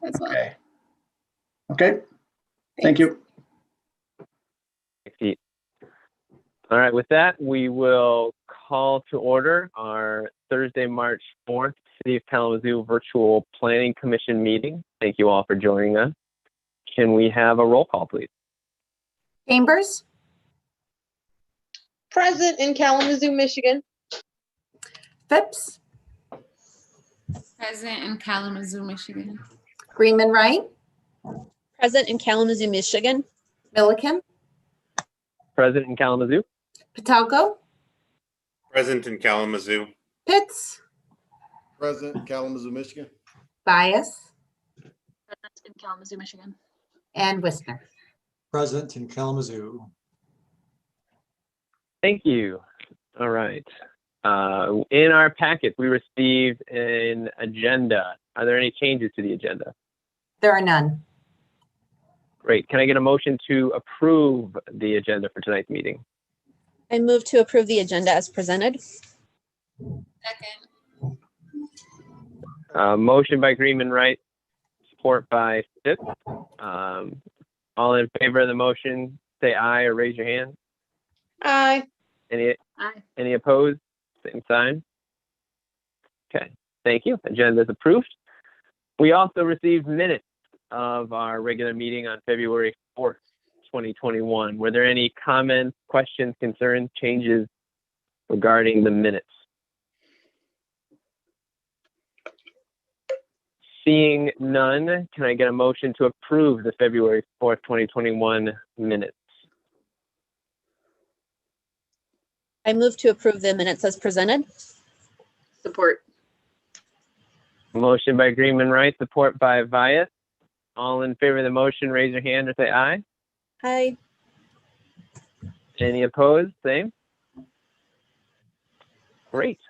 as well. Okay. Okay. Thank you. Thanks, Pete. All right, with that, we will call to order our Thursday, March 4th, City of Kalamazoo Virtual Planning Commission meeting. Thank you all for joining us. Can we have a roll call, please? Chambers, Present in Kalamazoo, Michigan. Phipps, Present in Kalamazoo, Michigan. Greenman Wright, Present in Kalamazoo, Michigan. Milliken, Present in Kalamazoo. Patelko, Present in Kalamazoo. Pitts, Present in Kalamazoo, Michigan. Bias, Present in Kalamazoo, Michigan. and Wissner. Present in Kalamazoo. Thank you. All right. In our packet, we received an agenda. Are there any changes to the agenda? There are none. Great. Can I get a motion to approve the agenda for tonight's meeting? I move to approve the agenda as presented. Second. Motion by Greenman Wright, support by Phipps. All in favor of the motion, say aye or raise your hand. Aye. Any opposed? Same sign. Okay, thank you. Agenda is approved. We also received minutes of our regular meeting on February 4th, 2021. Were there any comments, questions, concerns, changes regarding the minutes? Seeing none, can I get a motion to approve the February 4th, 2021 minutes? I move to approve the minutes as presented. Support. Motion by Greenman Wright, support by Vias. All in favor of the motion, raise your hand or say aye. Aye. Any opposed? Same. Great.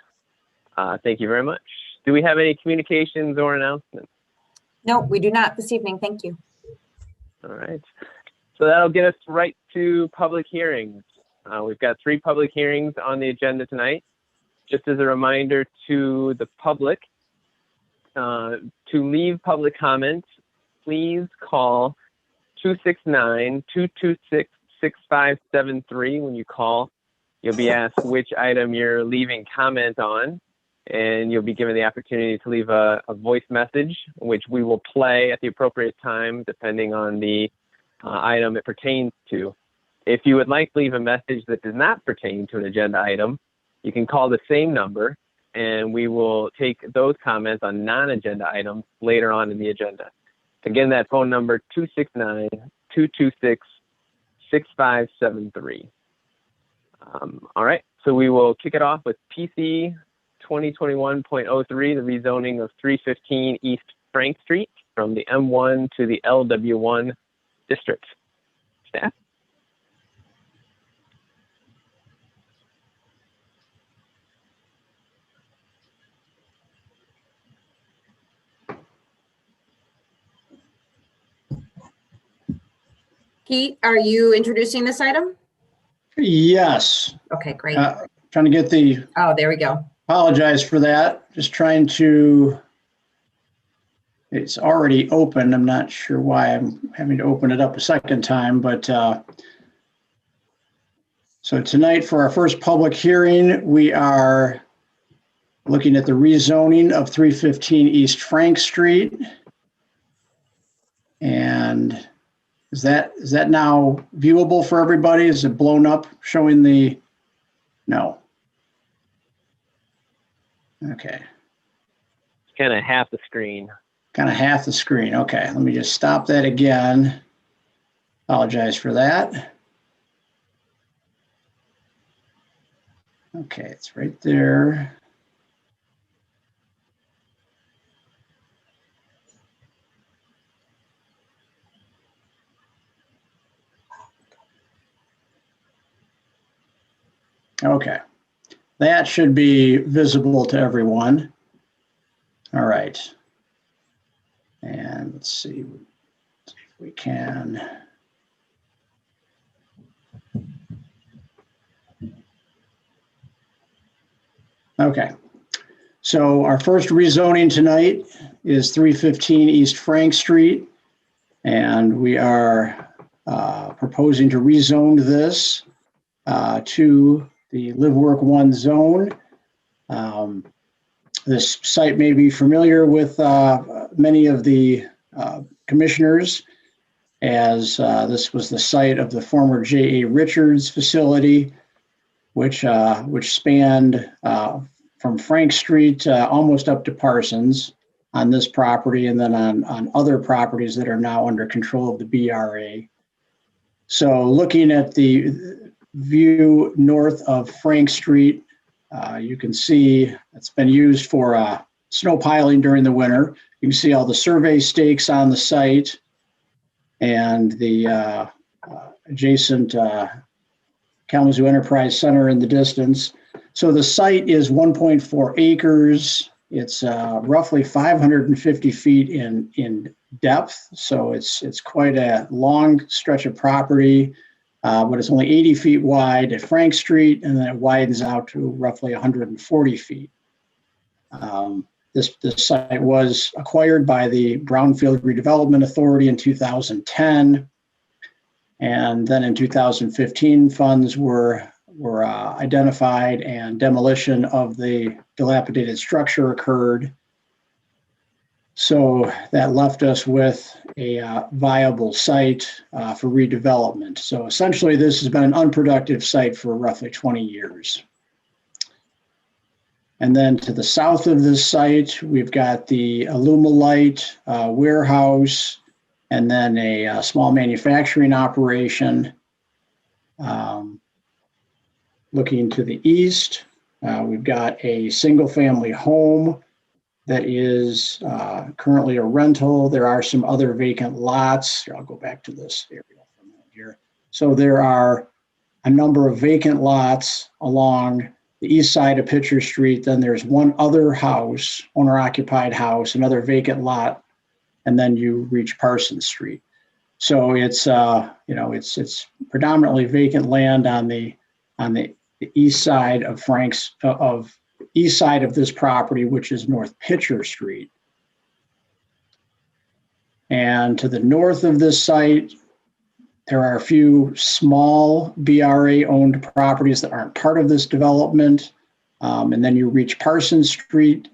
Thank you very much. Do we have any communications or announcements? No, we do not this evening. Thank you. All right. So that'll get us right to public hearings. We've got 3 public hearings on the agenda tonight. Just as a reminder to the public, to leave public comments, please call 269-226-6573. When you call, you'll be asked which item you're leaving comment on, and you'll be given the opportunity to leave a voice message, which we will play at the appropriate time, depending on the item it pertains to. If you would like to leave a message that does not pertain to an agenda item, you can call the same number, and we will take those comments on non-agenda items later on in the agenda. Again, that phone number, 269-226-6573. All right, so we will kick it off with PC 2021.03, the rezoning of 315 East Frank Street from the M1 to the LW1 district. Staff? Pete, are you introducing this item? Yes. Okay, great. Trying to get the, Oh, there we go. apologize for that. Just trying to, it's already open. I'm not sure why I'm having to open it up a second time, but so tonight for our first public hearing, we are looking at the rezoning of 315 East Frank Street. And is that now viewable for everybody? Is it blown up showing the, no. Okay. Kind of half the screen. Kind of half the screen. Okay, let me just stop that again. Apologize for that. Okay, it's right there. Okay, that should be visible to everyone. All right. And let's see if we can. Okay, so our first rezoning tonight is 315 East Frank Street, and we are proposing to rezone this to the Live Work 1 zone. This site may be familiar with many of the commissioners, as this was the site of the former J.A. Richards facility, which spanned from Frank Street almost up to Parsons on this property, and then on other properties that are now under control of the BRA. So looking at the view north of Frank Street, you can see it's been used for snow piling during the winter. You can see all the survey stakes on the site and the adjacent Kalamazoo Enterprise Center in the distance. So the site is 1.4 acres. It's roughly 550 feet in depth. So it's quite a long stretch of property, but it's only 80 feet wide at Frank Street, and then it widens out to roughly 140 feet. This site was acquired by the Brownfield Redevelopment Authority in 2010. And then in 2015, funds were identified and demolition of the dilapidated structure occurred. So that left us with a viable site for redevelopment. So essentially, this has been an unproductive site for roughly 20 years. And then to the south of this site, we've got the Alumilite warehouse, and then a small manufacturing operation. Looking to the east, we've got a single-family home that is currently a rental. There are some other vacant lots. Here, I'll go back to this area for a minute here. So there are a number of vacant lots along the east side of Pitcher Street. Then there's one other house, owner-occupied house, another vacant lot, and then you reach Parsons Street. So it's it's predominantly vacant land on the east side of east side of this property, which is North Pitcher Street. And to the north of this site, there are a few small BRA-owned properties that aren't part of this development. And then you reach Parsons Street.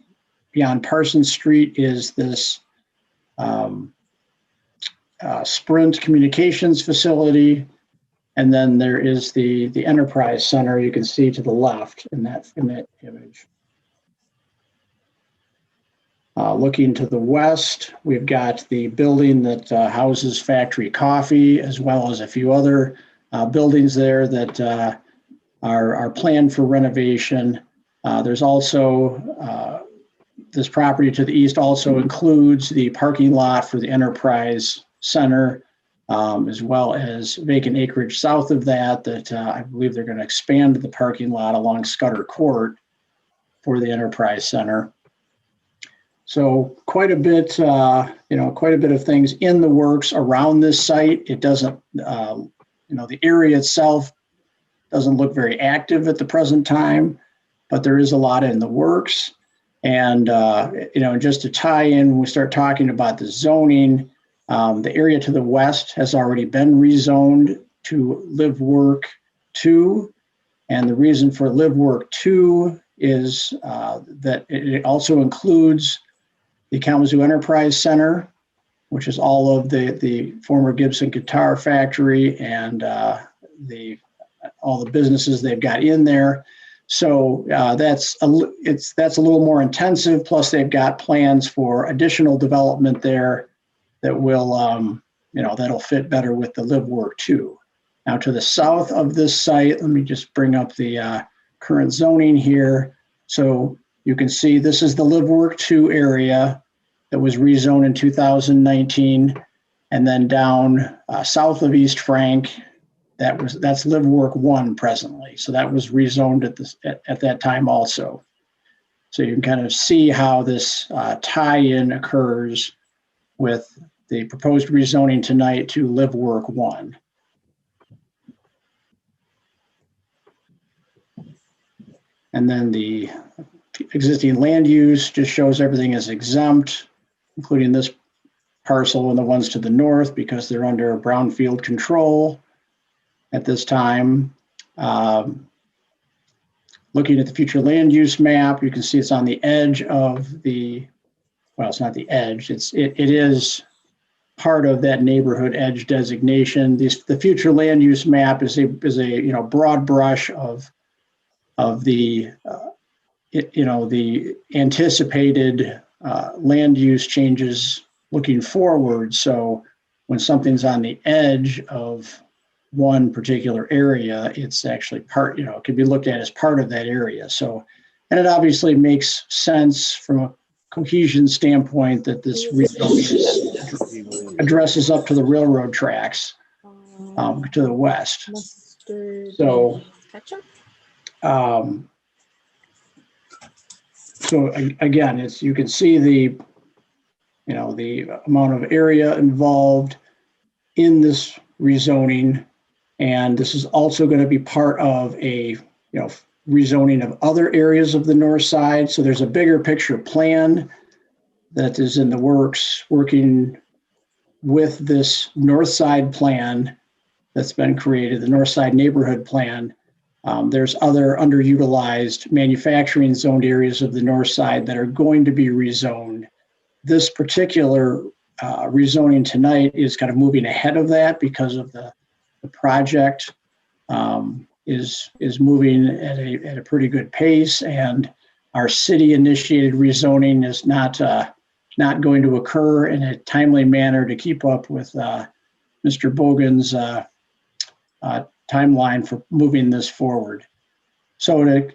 Beyond Parsons Street is this Sprint Communications facility. And then there is the Enterprise Center you can see to the left in that image. Looking to the west, we've got the building that houses Factory Coffee, as well as a few other buildings there that are planned for renovation. There's also, this property to the east also includes the parking lot for the Enterprise Center, as well as vacant acreage south of that I believe they're going to expand the parking lot along Scudder Court for the Enterprise Center. So quite a bit of things in the works around this site. It doesn't, the area itself doesn't look very active at the present time, but there is a lot in the works. And, just to tie in, when we start talking about the zoning, the area to the west has already been rezoned to Live Work 2. And the reason for Live Work 2 is that it also includes the Kalamazoo Enterprise Center, which is all of the former Gibson Guitar Factory and all the businesses they've got in there. So that's a little more intensive. Plus, they've got plans for additional development there that will, that'll fit better with the Live Work 2. Now, to the south of this site, let me just bring up the current zoning here. So you can see this is the Live Work 2 area that was rezoned in 2019, and then down south of East Frank, that's Live Work 1 presently. So that was rezoned at that time also. So you can kind of see how this tie-in occurs with the proposed rezoning tonight to Live Work 1. And then the existing land use just shows everything is exempt. including this parcel and the ones to the north because they're under brownfield control at this time. Looking at the future land use map, you can see it's on the edge of the, well, it's not the edge, it is part of that neighborhood edge designation. The future land use map is a broad brush of the the anticipated land use changes looking forward. So when something's on the edge of one particular area, it's actually part, it can be looked at as part of that area. So, and it obviously makes sense from a cohesion standpoint that this addresses up to the railroad tracks to the west. So, so again, you can see the amount of area involved in this rezoning, and this is also going to be part of a rezoning of other areas of the north side. So there's a bigger picture plan that is in the works, working with this north side plan that's been created, the north side neighborhood plan. There's other underutilized manufacturing zoned areas of the north side that are going to be rezoned. This particular rezoning tonight is kind of moving ahead of that because of the project is moving at a pretty good pace, and our city initiated rezoning is not going to occur in a timely manner to keep up with Mr. Bogan's timeline for moving this forward. So to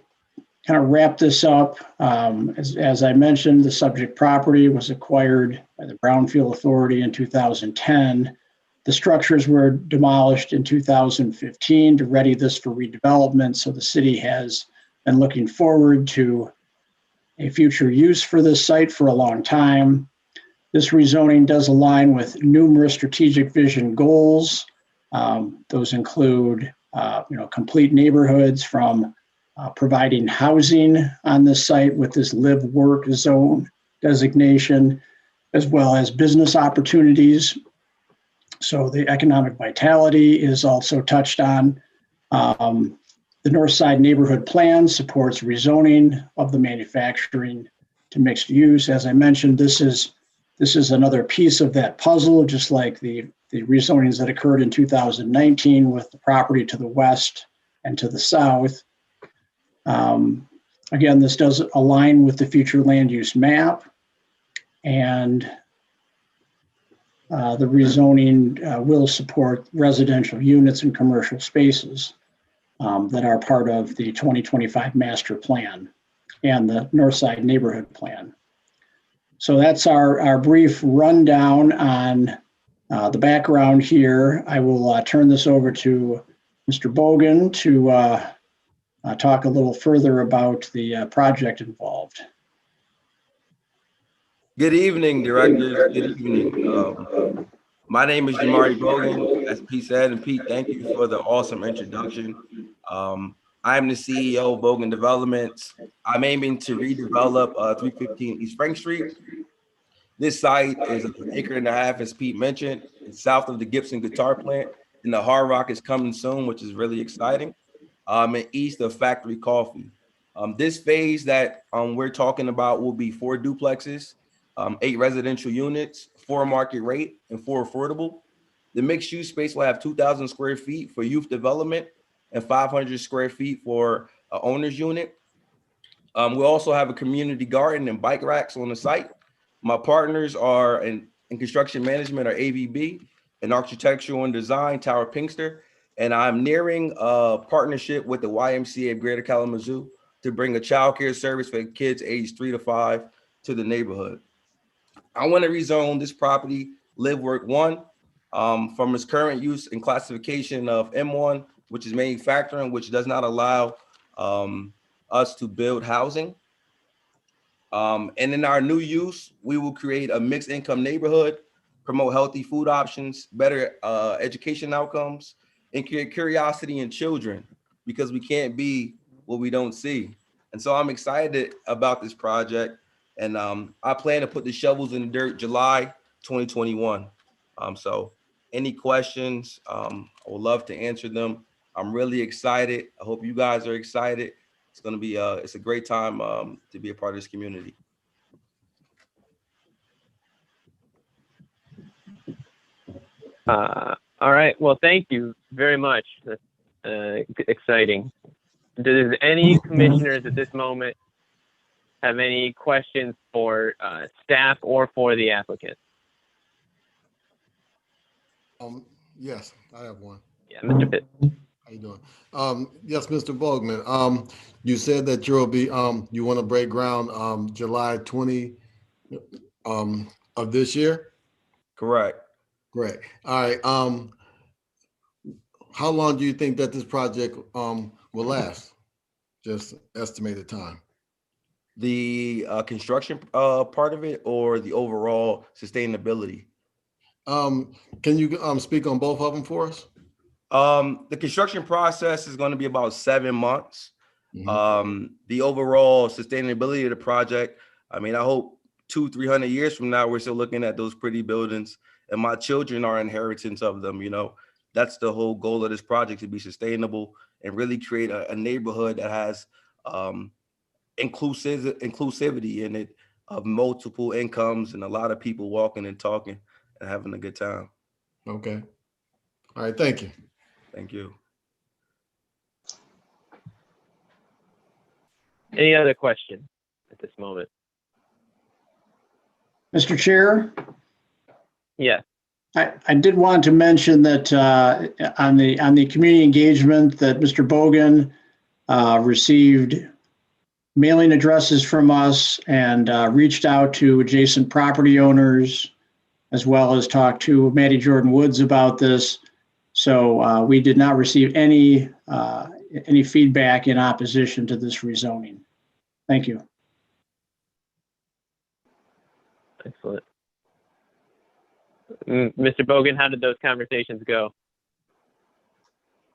kind of wrap this up, as I mentioned, the subject property was acquired by the Brownfield Authority in 2010. The structures were demolished in 2015 to ready this for redevelopment. So the city has been looking forward to a future use for this site for a long time. This rezoning does align with numerous strategic vision goals. Those include, complete neighborhoods, from providing housing on this site with this live work zone designation, as well as business opportunities. So the economic vitality is also touched on. The Northside neighborhood plan supports rezoning of the manufacturing to mixed use. As I mentioned, this is another piece of that puzzle, just like the rezonings that occurred in 2019 with the property to the west and to the south. Again, this does align with the future land use map, and the rezoning will support residential units and commercial spaces that are part of the 2025 master plan and the Northside neighborhood plan. So that's our brief rundown on the background here. I will turn this over to Mr. Bogan to talk a little further about the project involved. Good evening, directors. Good evening. My name is Jamari Bogan, as Pete said, and Pete, thank you for the awesome introduction. I'm the CEO of Bogan Developments. I'm aiming to redevelop 315 East Frank Street. This site is an acre and a half, as Pete mentioned. It's south of the Gibson guitar plant, and the Hard Rock is coming soon, which is really exciting. And east of Factory Coffee. This phase that we're talking about will be 4 duplexes, 8 residential units, 4 market rate, and 4 affordable. The mixed use space will have 2,000 square feet for youth development and 500 square feet for an owner's unit. We'll also have a community garden and bike racks on the site. My partners are in construction management are AVB, and architectural and design, Tower Pinkster. And I'm nearing a partnership with the YMCA of Greater Kalamazoo to bring a child care service for kids aged 3 to 5 to the neighborhood. I want to rezone this property, Live Work 1, from its current use and classification of M1, which is manufacturing, which does not allow us to build housing. And in our new use, we will create a mixed income neighborhood, promote healthy food options, better education outcomes, and create curiosity in children, because we can't be what we don't see. And so I'm excited about this project. And I plan to put the shovels in the dirt July 2021. So any questions, I would love to answer them. I'm really excited. I hope you guys are excited. It's going to be it's a great time to be a part of this community. All right. Well, thank you very much. That's exciting. Does any commissioners at this moment have any questions for staff or for the applicant? Yes, I have one. Yeah, Mr. Phipps. How you doing? Yes, Mr. Bogman, you said that you'll be, you want to break ground, July 20, of this year? Correct. Great. All right. How long do you think that this project, will last? Just estimated time. The construction part of it or the overall sustainability? Can you, speak on both of them for us? The construction process is going to be about 7 months. Mhm. The overall sustainability of the project, I mean, I hope 200-300 years from now, we're still looking at those pretty buildings and my children are inheritance of them. You know, that's the whole goal of this project, to be sustainable and really create a neighborhood that has inclusivity in it, of multiple incomes and a lot of people walking and talking and having a good time. Okay. All right. Thank you. Thank you. Any other questions at this moment? Mr. Chair, Yes. I did want to mention that on the community engagement that Mr. Bogan received mailing addresses from us and reached out to adjacent property owners, as well as talked to Maddie Jordan Woods about this. So we did not receive any feedback in opposition to this rezoning. Thank you. Excellent. Mr. Bogan, how did those conversations go?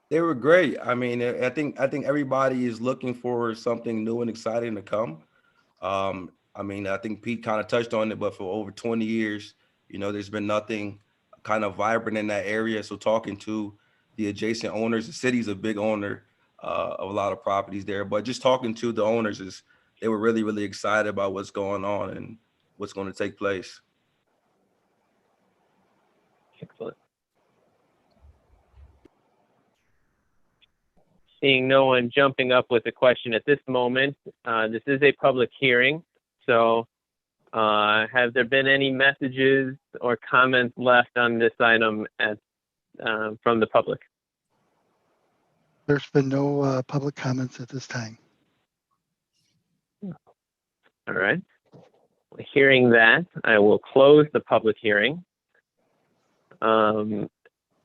They were great. I mean, I think everybody is looking for something new and exciting to come. I mean, I think Pete kind of touched on it, but for over 20 years, you know, there's been nothing kind of vibrant in that area. So talking to the adjacent owners, the city's a big owner of a lot of properties there, but just talking to the owners, they were really, really excited about what's going on and what's going to take place. Excellent. Seeing no one jumping up with a question at this moment, this is a public hearing. So have there been any messages or comments left on this item from the public? There's been no public comments at this time. All right. Hearing that, I will close the public hearing.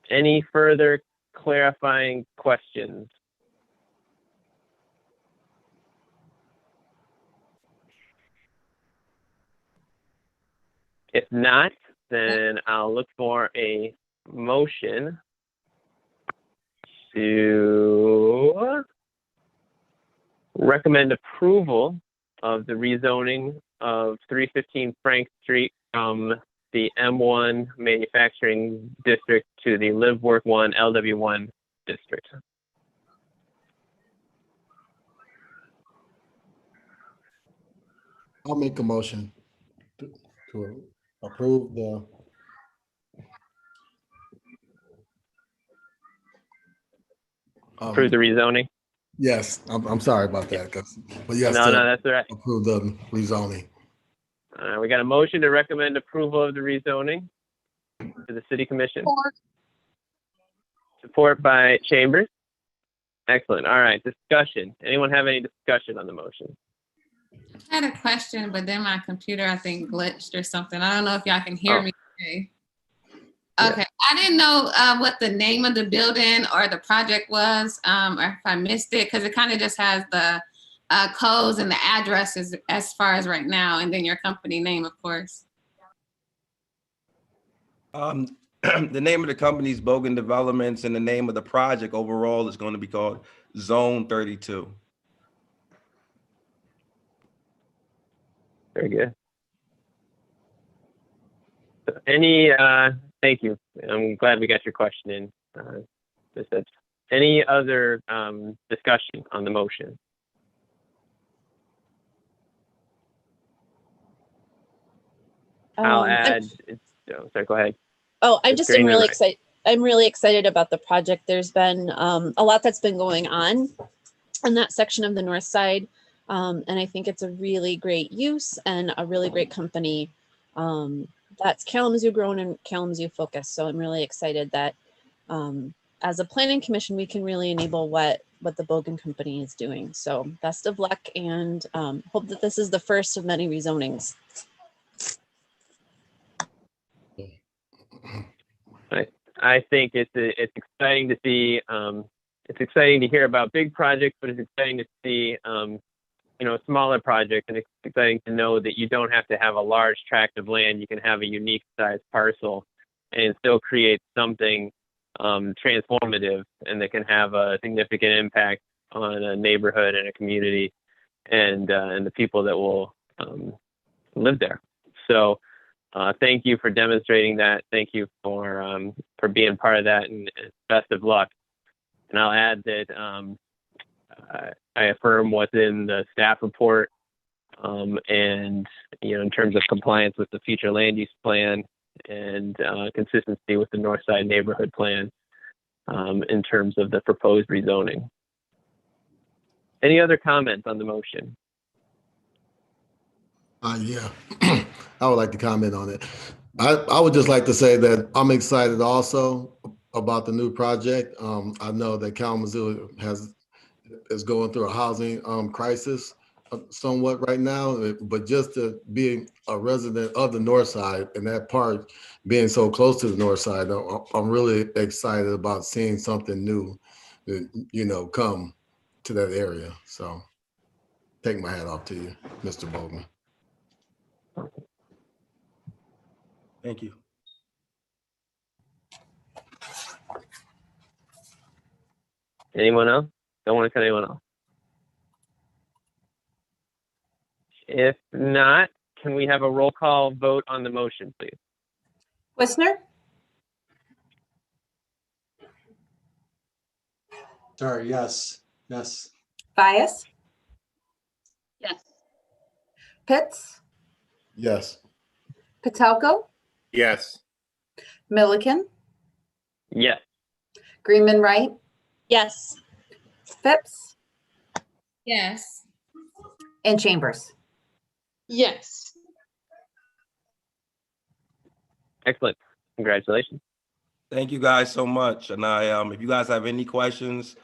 Any further clarifying questions? If not, then I'll look for a motion to recommend approval of the rezoning of 315 Frank Street from the M1 Manufacturing District to the Live Work 1 LW1 District. I'll make a motion to approve the Approve the rezoning? Yes, I'm sorry about that, but yes, No, that's all right. approve the rezoning. We got a motion to recommend approval of the rezoning to the City Commission. Support by Chambers. Excellent. All right, discussion. Anyone have any discussion on the motion? I had a question, but then my computer, I think, glitched or something. I don't know if y'all can hear me okay. Okay, I didn't know what the name of the building or the project was, or if I missed it, because it kind of just has the codes and the addresses as far as right now, and then your company name, of course. The name of the company is Bogan Developments, and the name of the project overall is going to be called Zone 32. Very good. Thank you. I'm glad we got your question in. Ms. Phipps. Any other discussion on the motion? I'll add. Sorry, go ahead. Oh, I It's just am green and really right. excited. I'm really excited about the project. There's been a lot that's been going on in that section of the north side. And I think it's a really great use and a really great company that's Kalamazoo grown and Kalamazoo focused. So I'm really excited that as a planning commission, we can really enable what the Bogan company is doing. So best of luck, and hope that this is the first of many rezonings. I think it's exciting to see. It's exciting to hear about big projects, but it's exciting to see smaller projects, and it's exciting to know that you don't have to have a large tract of land. You can have a unique sized parcel and still create something transformative, and that can have a significant impact on a neighborhood and a community, and the people that will live there. So thank you for demonstrating that. Thank you for being part of that, and best of luck. And I'll add that I affirm what's in the staff report, and in terms of compliance with the future land use plan, and consistency with the Northside neighborhood plan in terms of the proposed rezoning. Any other comments on the motion? Yeah, I would like to comment on it. I would just like to say that I'm excited also about the new project. I know that Kalamazoo is going through a housing crisis somewhat right now, but just to be a resident of the north side and that part being so close to the north side, I'm really excited about seeing something new, come to that area. So take my hat off to you, Mr. Bowman. Thank you. Anyone else? Don't want to cut anyone off. If not, can we have a roll call vote on the motion, please? Wissner? Sorry, yes. Yes. Bias? Yes. Pitts? Yes. Patelko? Yes. Milliken? Yes. Greenman Wright? Yes. Phipps? Yes. And Chambers? Yes. Excellent. Congratulations. Thank you guys so much. And if you guys have any questions,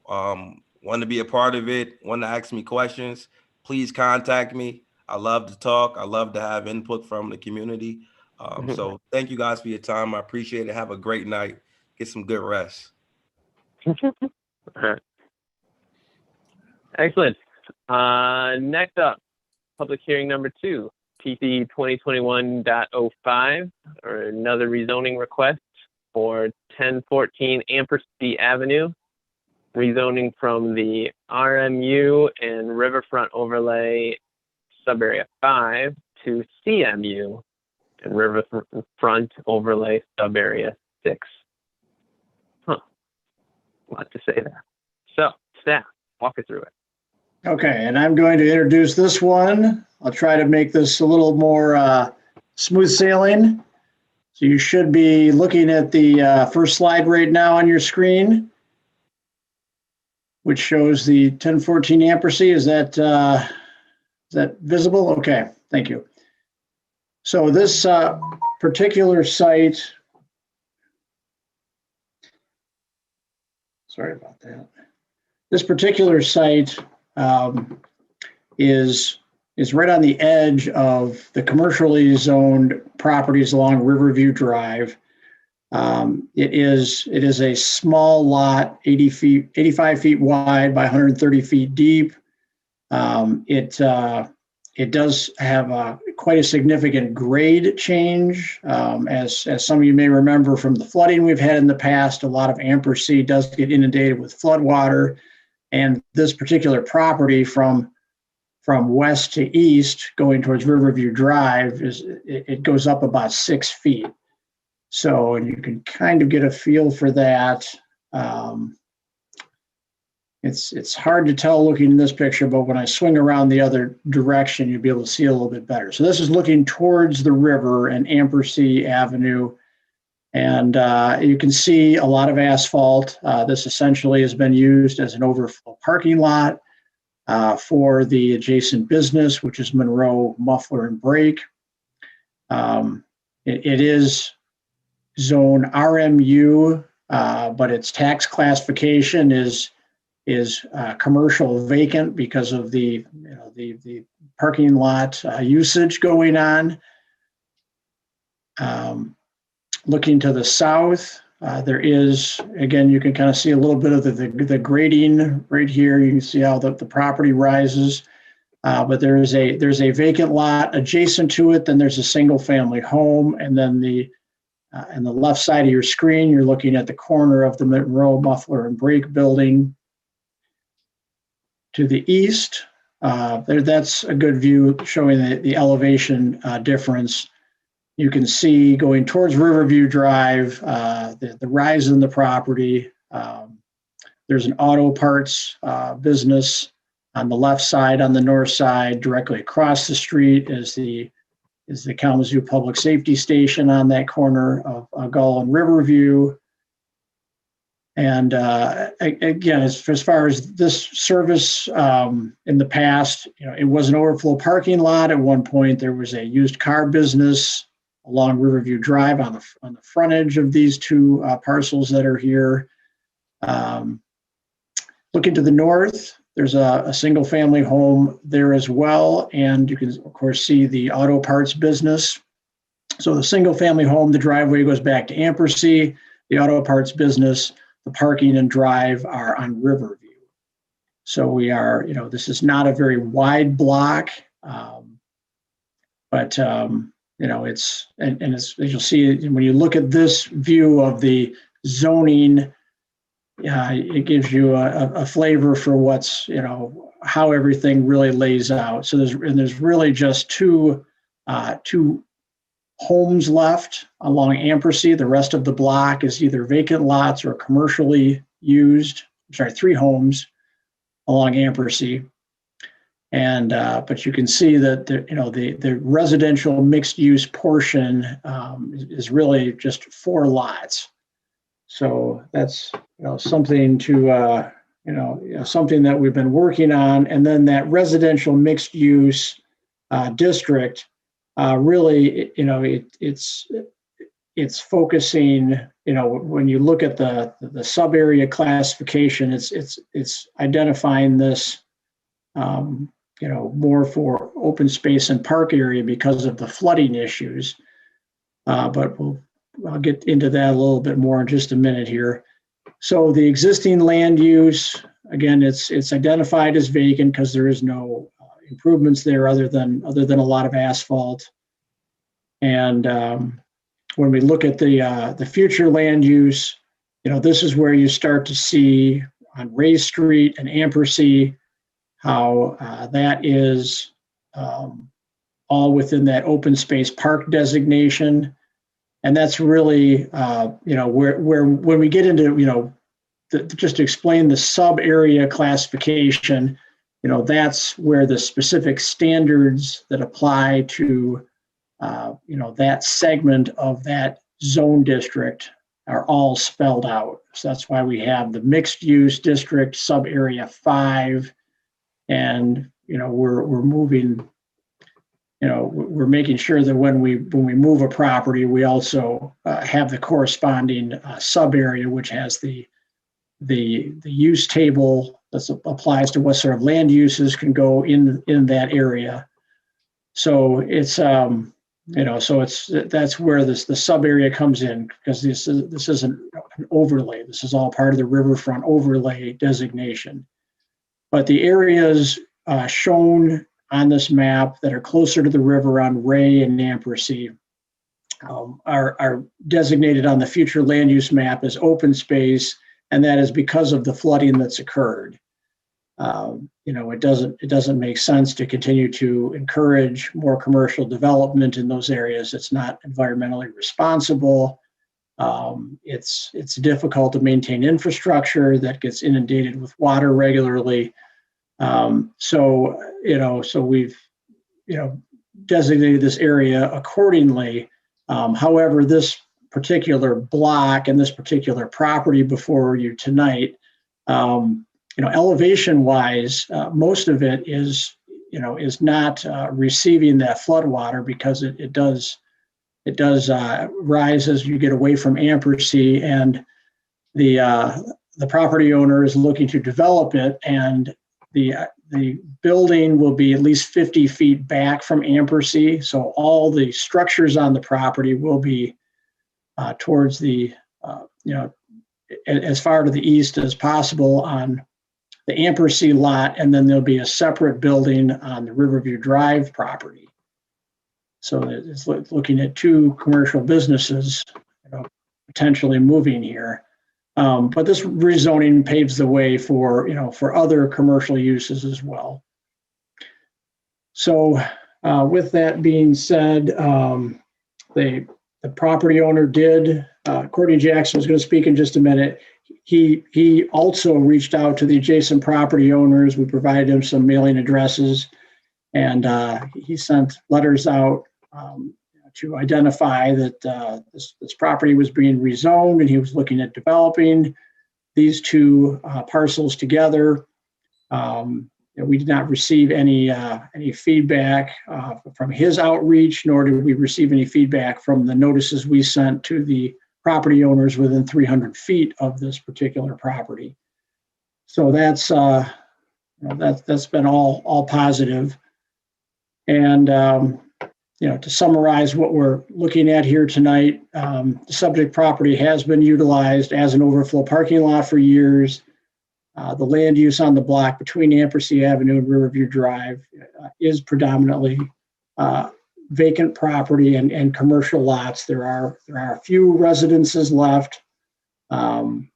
want to be a part of it, want to ask me questions, please contact me. I love to talk. I love to have input from the community. So thank you guys for your time. I appreciate it. Have a great night. Get some good rest. Excellent. Next up, public hearing number 2, PC 2021.05, or another rezoning request for 1014 Ampersea Avenue, rezoning from the RMU and Riverfront Overlay Subarea 5 to CMU and Riverfront Overlay Subarea 6. A lot to say there. So, staff, walk us through it. Okay, and I'm going to introduce this one. I'll try to make this a little more smooth sailing. So you should be looking at the first slide right now on your screen, which shows the 1014 Ampersea. Is that visible? Okay, thank you. So this particular site, sorry about that. This particular site is right on the edge of the commercially zoned properties along Riverview Drive. It is a small lot, 85 feet wide by 130 feet deep. It does have quite a significant grade change. As some of you may remember from the flooding we've had in the past, a lot of Ampersea does get inundated with flood water. And this particular property, from from west to east going towards Riverview Drive it goes up about 6 feet. So, and you can kind of get a feel for that. It's hard to tell looking in this picture, but when I swing around the other direction, you'll be able to see a little bit better. So this is looking towards the river and Ampersee Avenue. And you can see a lot of asphalt. This essentially has been used as an overflow parking lot for the adjacent business, which is Monroe Muffler and Brake. It is zone RMU, but its tax classification is commercial vacant because of the parking lot usage going on. Looking to the south, there is, again, you can kind of see a little bit of the grading right here. You can see how the property rises, but there's a vacant lot adjacent to it. Then there's a single family home, and then on the left side of your screen, you're looking at the corner of the Monroe Muffler and Brake building. To the east, that's a good view showing the elevation difference. You can see going towards Riverview Drive, the rise in the property. There's an auto parts business on the left side. On the north side, directly across the street is the Kalamazoo Public Safety Station on that corner of Gull and Riverview. And again, as far as this service in the past, it was an overflow parking lot. At one point, there was a used car business along Riverview Drive on the frontage of these two parcels that are here. Looking to the north, there's a single family home there as well. And you can, of course, see the auto parts business. So the single family home, the driveway goes back to Ampersee. The auto parts business, the parking and drive are on Riverview. So we are, this is not a very wide block, but it's, and it's, as you'll see, when you look at this view of the zoning, it gives you a flavor for what's, how everything really lays out. So there's really just two homes left along Ampersee. The rest of the block is either vacant lots or commercially used. 3 homes along Ampersee. And but you can see that the residential mixed use portion is really just 4 lots. So that's something to something that we've been working on. And then that residential mixed use district really it's focusing, when you look at the sub area classification, it's identifying this more for open space and park area because of the flooding issues. But I'll get into that a little bit more in just a minute here. So the existing land use, again, it's identified as vacant because there is no improvements there other than a lot of asphalt. And when we look at the future land use, this is where you start to see on Ray Street and Ampersee how that is all within that open space park designation. And that's really, where when we get into, just to explain the sub area classification, that's where the specific standards that apply to, that segment of that zone district are all spelled out. So that's why we have the mixed use district sub area 5. And, we're moving, we're making sure that when we move a property, we also have the corresponding sub area, which has the use table that applies to what sort of land uses can go in that area. So it's that's where the sub area comes in, because this isn't an overlay. This is all part of the Riverfront Overlay designation. But the areas shown on this map that are closer to the river on Ray and Ampersee are designated on the future land use map as open space, and that is because of the flooding that's occurred. it doesn't make sense to continue to encourage more commercial development in those areas. It's not environmentally responsible. It's difficult to maintain infrastructure that gets inundated with water regularly. So we've, designated this area accordingly. However, this particular block and this particular property before you tonight, elevation wise, most of it is not receiving that flood water because it does rise as you get away from Ampersee, and the property owner is looking to develop it, and the building will be at least 50 feet back from Ampersee. So all the structures on the property will be towards the, as far to the east as possible on the Ampersee lot, and then there'll be a separate building on the Riverview Drive property. So it's looking at two commercial businesses, potentially moving here. But this rezoning paves the way for other commercial uses as well. So with that being said, the property owner did, Courtney Jackson was going to speak in just a minute. He also reached out to the adjacent property owners. We provided him some mailing addresses, and he sent letters out to identify that this property was being rezoned, and he was looking at developing these two parcels together. We did not receive any feedback from his outreach, nor did we receive any feedback from the notices we sent to the property owners within 300 feet of this particular property. So that's been all positive. And to summarize what we're looking at here tonight, the subject property has been utilized as an overflow parking lot for years. The land use on the block between Ampersee Avenue and Riverview Drive is predominantly vacant property and commercial lots. There are a few residences left, and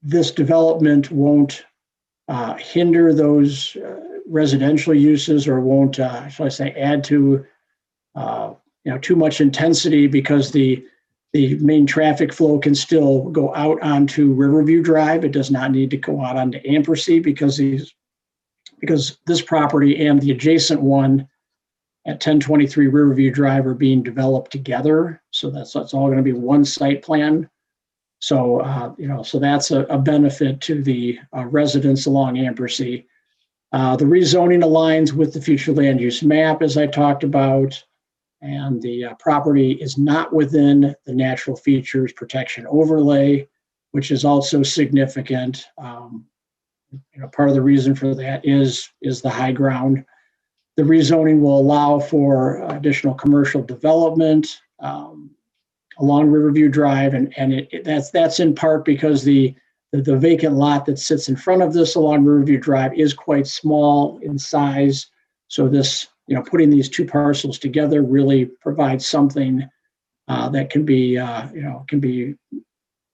this development won't hinder those residential uses, or won't, shall I say, add to too much intensity, because the main traffic flow can still go out onto Riverview Drive. It does not need to go out onto Ampersee, because this property and the adjacent one at 1023 Riverview Drive are being developed together. So that's all going to be one site plan. So so that's a benefit to the residents along Ampersee. The rezoning aligns with the future land use map, as I talked about, and the property is not within the natural features protection overlay, which is also significant. Part of the reason for that is the high ground. The rezoning will allow for additional commercial development along Riverview Drive, and that's in part because the vacant lot that sits in front of this along Riverview Drive is quite small in size. So this, putting these two parcels together really provides something that can be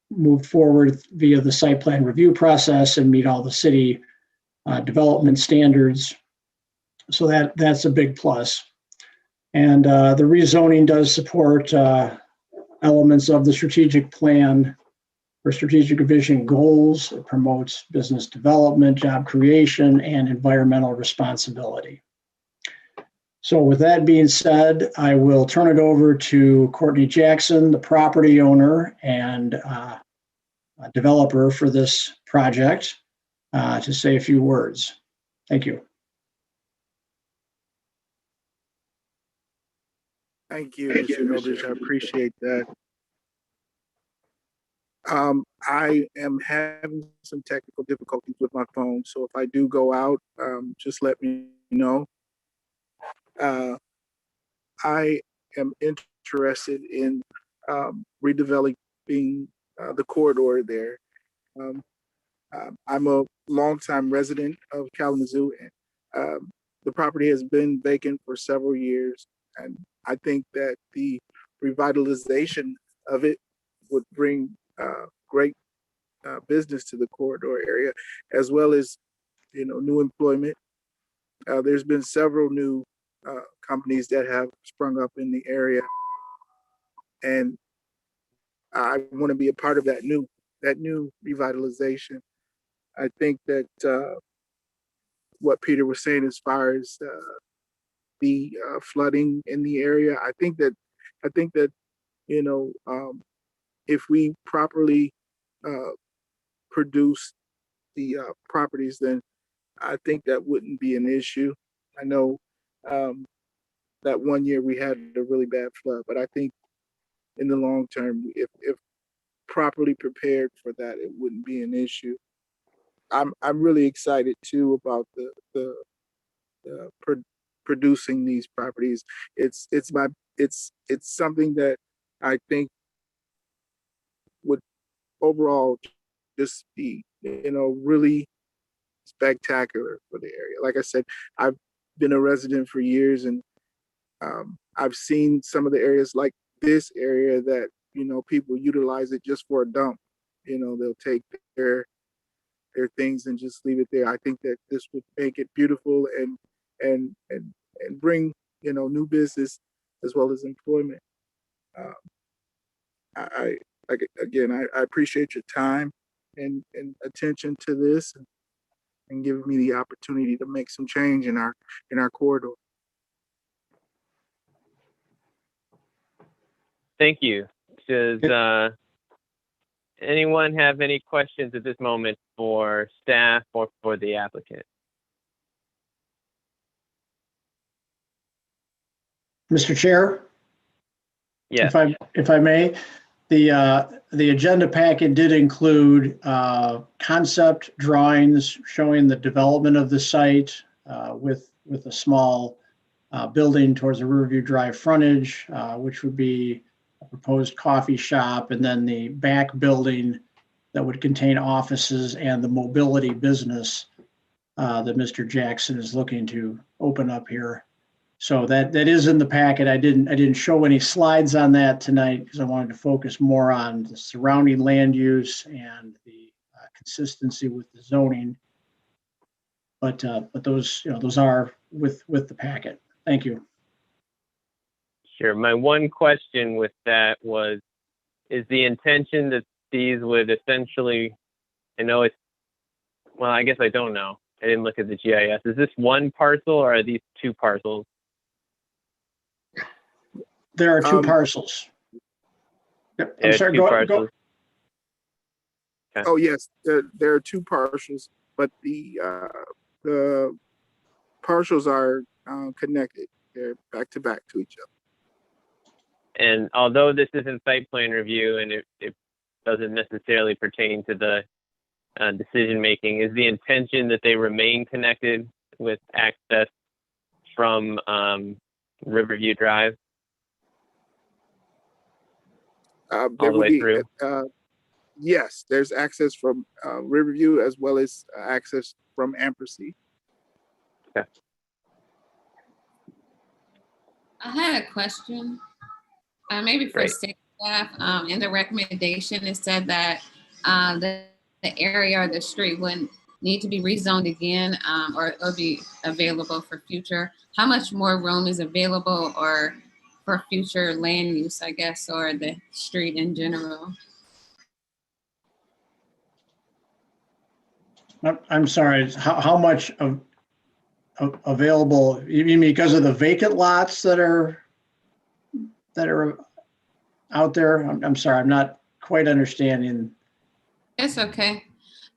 moved forward via the site plan review process and meet all the city development standards. So that's a big plus. And the rezoning does support elements of the strategic plan for strategic vision goals. It promotes business development, job creation, and environmental responsibility. So with that being said, I will turn it over to Courtney Jackson, the property owner and developer for this project, to say a few words. Thank you. Thank you, Mr. Eldridge. I appreciate that. I am having some technical difficulties with my phone, so if I do go out, just let me know. I am interested in redeveloping the corridor there. I'm a longtime resident of Kalamazoo, and the property has been vacant for several years, and I think that the revitalization of it would bring great business to the corridor area, as well as, new employment. There's been several new companies that have sprung up in the area, and I want to be a part of that new revitalization. I think that what Peter was saying as far as the flooding in the area, I think that if we properly produce the properties, then I think that wouldn't be an issue. I know that one year we had a really bad flood, but I think in the long term, if properly prepared for that, it wouldn't be an issue. I'm really excited too about producing these properties. It's something that I think would overall just be, really spectacular for the area. Like I said, I've been a resident for years, and I've seen some of the areas like this area that, people utilize it just for a dump. They'll take their things and just leave it there. I think that this would make it beautiful and bring, new business as well as employment. I appreciate your time and attention to this, and giving me the opportunity to make some change in our corridor. Thank you. Does anyone have any questions at this moment for staff or for the applicant? Mr. Chair? Yes. If I may, the agenda packet did include concept drawings showing the development of the site with a small building towards the Riverview Drive frontage, which would be a proposed coffee shop, and then the back building that would contain offices and the mobility business that Mr. Jackson is looking to open up here. So that is in the packet. I didn't show any slides on that tonight because I wanted to focus more on the surrounding land use and the consistency with the zoning. But those are with the packet. Thank you. Sure. My one question with that was, is the intention that these would essentially, I guess I don't know. I didn't look at the GIS. Is this one parcel or are these two parcels? There are two parcels. Yep. I'm sorry, go. Okay. Oh yes, there are two parcels, but the parcels are connected. They're back to back to each other. And although this isn't site plan review and it doesn't necessarily pertain to the decision making, is the intention that they remain connected with access from Riverview Drive all the way through? Yes, there's access from Riverview as well as access from Ampersea. Okay. I had a question, maybe for city staff. In the recommendation, it said that the area or the street wouldn't need to be rezoned again, or be available for future. How much more room is available or for future land use, I guess, or the street in general? I'm sorry, how much of available, you mean because of the vacant lots that are out there? I'm sorry, I'm not quite understanding. It's okay.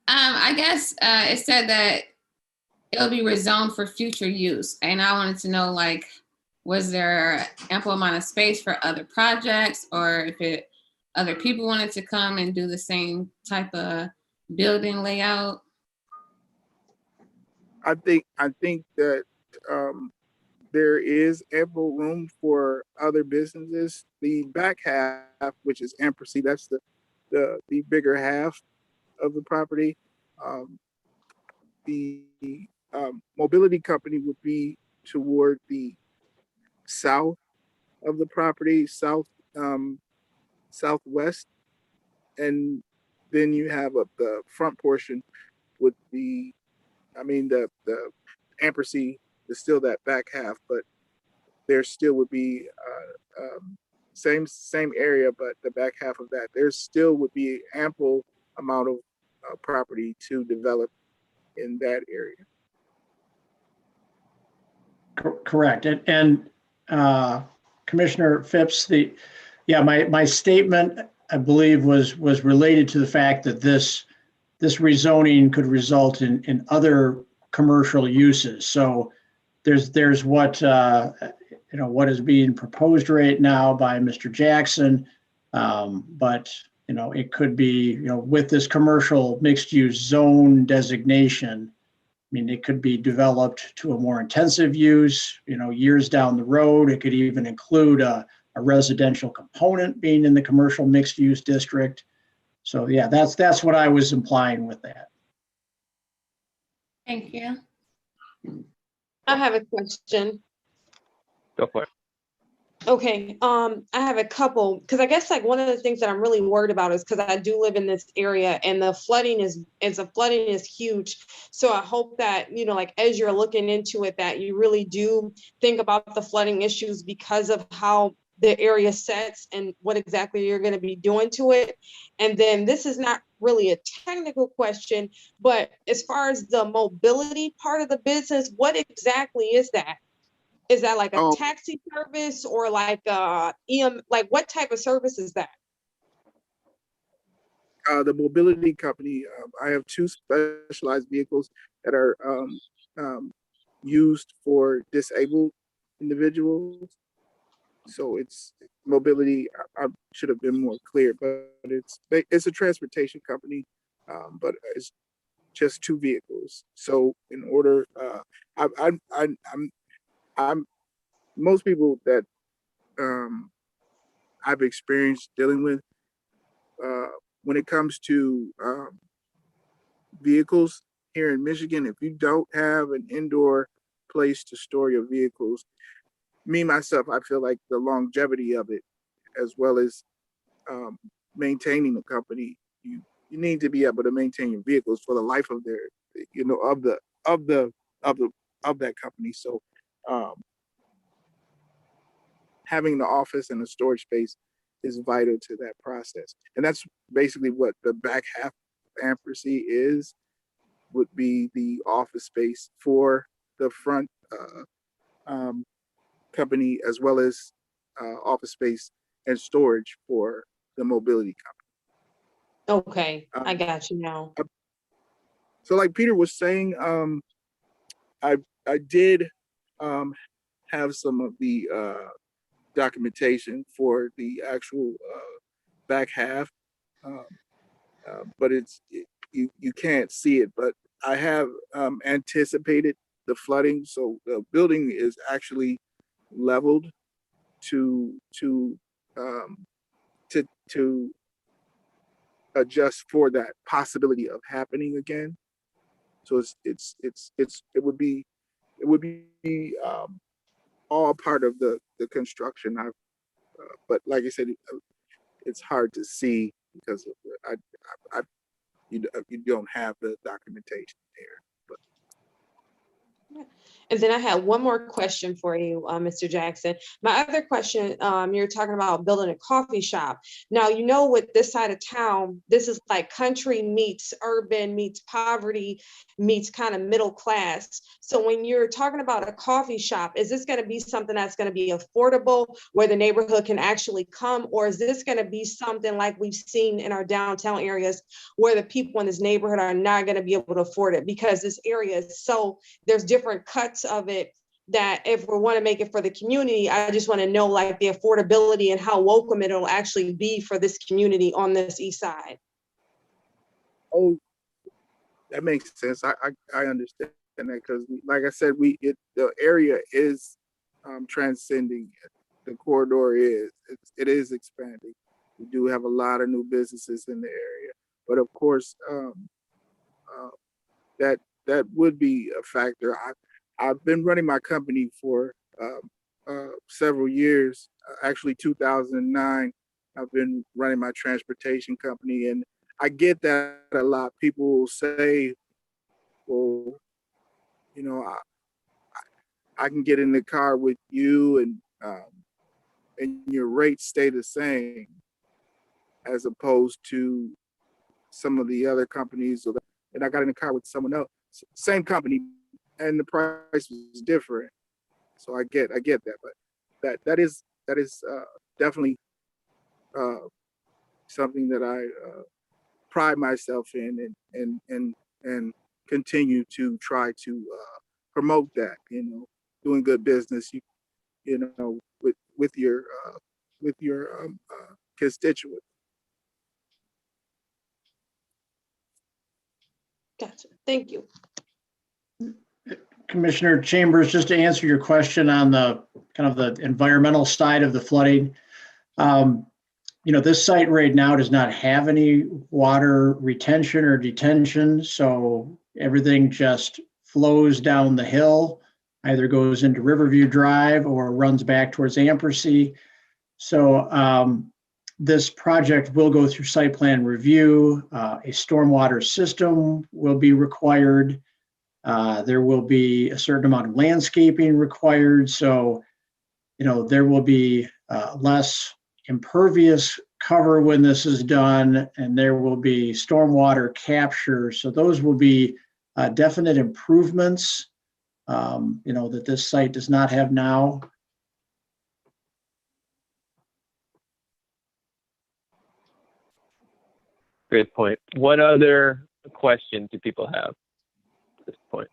I guess it said that it'll be rezoned for future use. And I wanted to know, like, was there ample amount of space for other projects, or if other people wanted to come and do the same type of building layout? I think that there is ample room for other businesses. The back half, which is Ampersea, that's the bigger half of the property. The mobility company would be toward the south of the property, southwest, and then you have the front portion would be, I mean, the Ampersy is still that back half, but there still would be same area, but the back half of that, there still would be ample amount of property to develop in that area. Correct. And Commissioner Phipps, my statement, I believe, was related to the fact that this rezoning could result in other commercial uses. So there's what what is being proposed right now by Mr. Jackson, but it could be with this commercial mixed use zone designation. I mean, it could be developed to a more intensive use, years down the road. It could even include a residential component being in the commercial mixed use district. So yeah, that's what I was implying with that. Thank you. I have a question. Go for it. Okay, I have a couple, because I guess like one of the things that I'm really worried about is because I do live in this area and the flooding is huge. So I hope that, like as you're looking into it, that you really do think about the flooding issues because of how the area sets and what exactly you're going to be doing to it. And then this is not really a technical question, but as far as the mobility part of the business, what exactly is that? Is that like a taxi service or like like what type of service is that? The mobility company, I have 2 specialized vehicles that are used for disabled individuals. So it's mobility. I should have been more clear, but it's a transportation company, but it's just 2 vehicles. So in order, I'm most people that I've experienced dealing with when it comes to vehicles here in Michigan. If you don't have an indoor place to store your vehicles, myself, I feel like the longevity of it, as well as maintaining the company, you need to be able to maintain your vehicles for the life of their, of that company. So having the office and the storage space is vital to that process. And that's basically what the back half of Ampersy would be the office space for the front company, as well as office space and storage for the mobility company. Okay, I got you now. So like Peter was saying, I did have some of the documentation for the actual back half, but you can't see it. But I have anticipated the flooding, so the building is actually leveled to adjust for that possibility of happening again. So it would be all part of the construction. But like I said, it's hard to see because you don't have the documentation there. But And then I had one more question for you, Mr. Jackson. My other question, you're talking about building a coffee shop. Now, with this side of town, this is like country meets urban meets poverty meets kind of middle class. So when you're talking about a coffee shop, is this going to be something that's going to be affordable where the neighborhood can actually come? Or is this going to be something like we've seen in our downtown areas where the people in this neighborhood are not going to be able to afford it because this area is there's different cuts of it that if we want to make it for the community, I just want to know like the affordability and how welcome it'll actually be for this community on this east side. Oh, that makes sense. I understand that because, like I said, the area is transcending. The corridor it is expanding. We do have a lot of new businesses in the area, but of course, that would be a factor. I've been running my company for several years. Actually, 2009, I've been running my transportation company, and I get that a lot. People will say, well, you know, I can get in the car with you and your rates stay the same as opposed to some of the other companies. And I got in the car with someone else, same company, and the price was different. So I get that, but that is definitely something that I pride myself in and continue to try to promote that. Doing good business, with your constituents. Gotcha. Thank you. Commissioner Chambers, just to answer your question on the kind of the environmental side of the flooding, this site right now does not have any water retention or detention, so everything just flows down the hill, either goes into Riverview Drive or runs back towards Ampersee. So this project will go through site plan review. A stormwater system will be required. There will be a certain amount of landscaping required. So, there will be less impervious cover when this is done, and there will be stormwater capture. So those will be definite improvements, that this site does not have now. Great point. What other questions do people have at this point?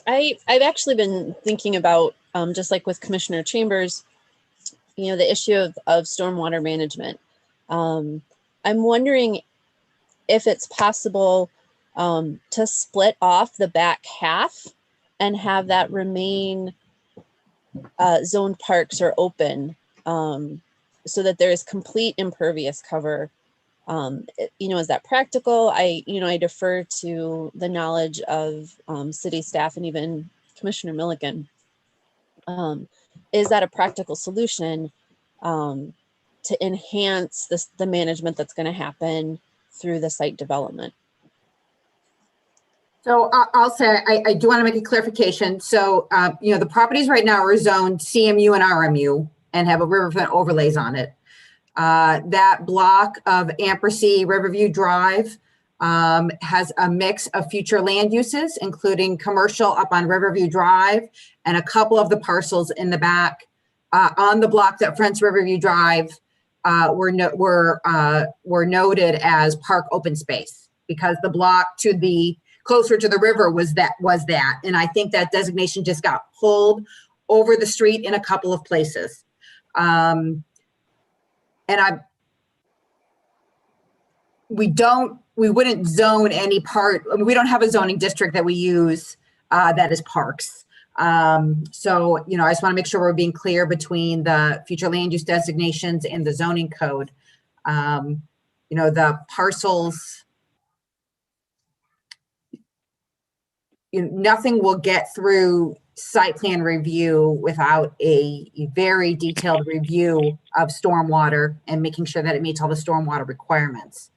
I've actually been thinking about, just like with Commissioner Chambers, the issue of stormwater management. I'm wondering if it's possible to split off the back half and have that remain zoned parks or open, so that there is complete impervious cover. Is that practical? I defer to the knowledge of city staff and even Commissioner Milliken. Is that a practical solution to enhance the management that's going to happen through the site development? So I'll say, I do want to make a clarification. So, the properties right now are zoned CMU and RMU and have a riverfront overlays on it. That block of Ampersee Riverview Drive has a mix of future land uses, including commercial up on Riverview Drive, and a couple of the parcels in the back on the block that fronts Riverview Drive were noted as park open space, because the block to the closer to the river was that. And I think that designation just got pulled over the street in a couple of places. We wouldn't zone any part. I mean, we don't have a zoning district that we use that is parks. So, I just want to make sure we're being clear between the future land use designations and the zoning code. The parcels, nothing will get through site plan review without a very detailed review of stormwater and making sure that it meets all the stormwater requirements.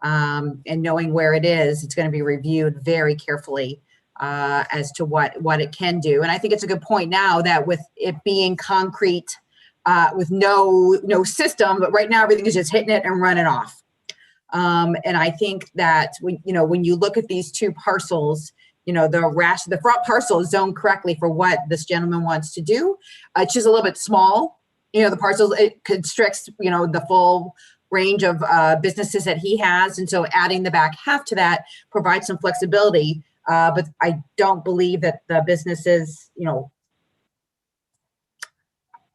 And knowing where it is, it's going to be reviewed very carefully as to what it can do. And I think it's a good point now that with it being concrete, with no system, but right now everything is just hitting it and running off. And I think that when you look at these two parcels, the front parcel is zoned correctly for what this gentleman wants to do. It's just a little bit small. The parcels, it constricts, the full range of businesses that he has. And so adding the back half to that provides some flexibility. But I don't believe that the businesses,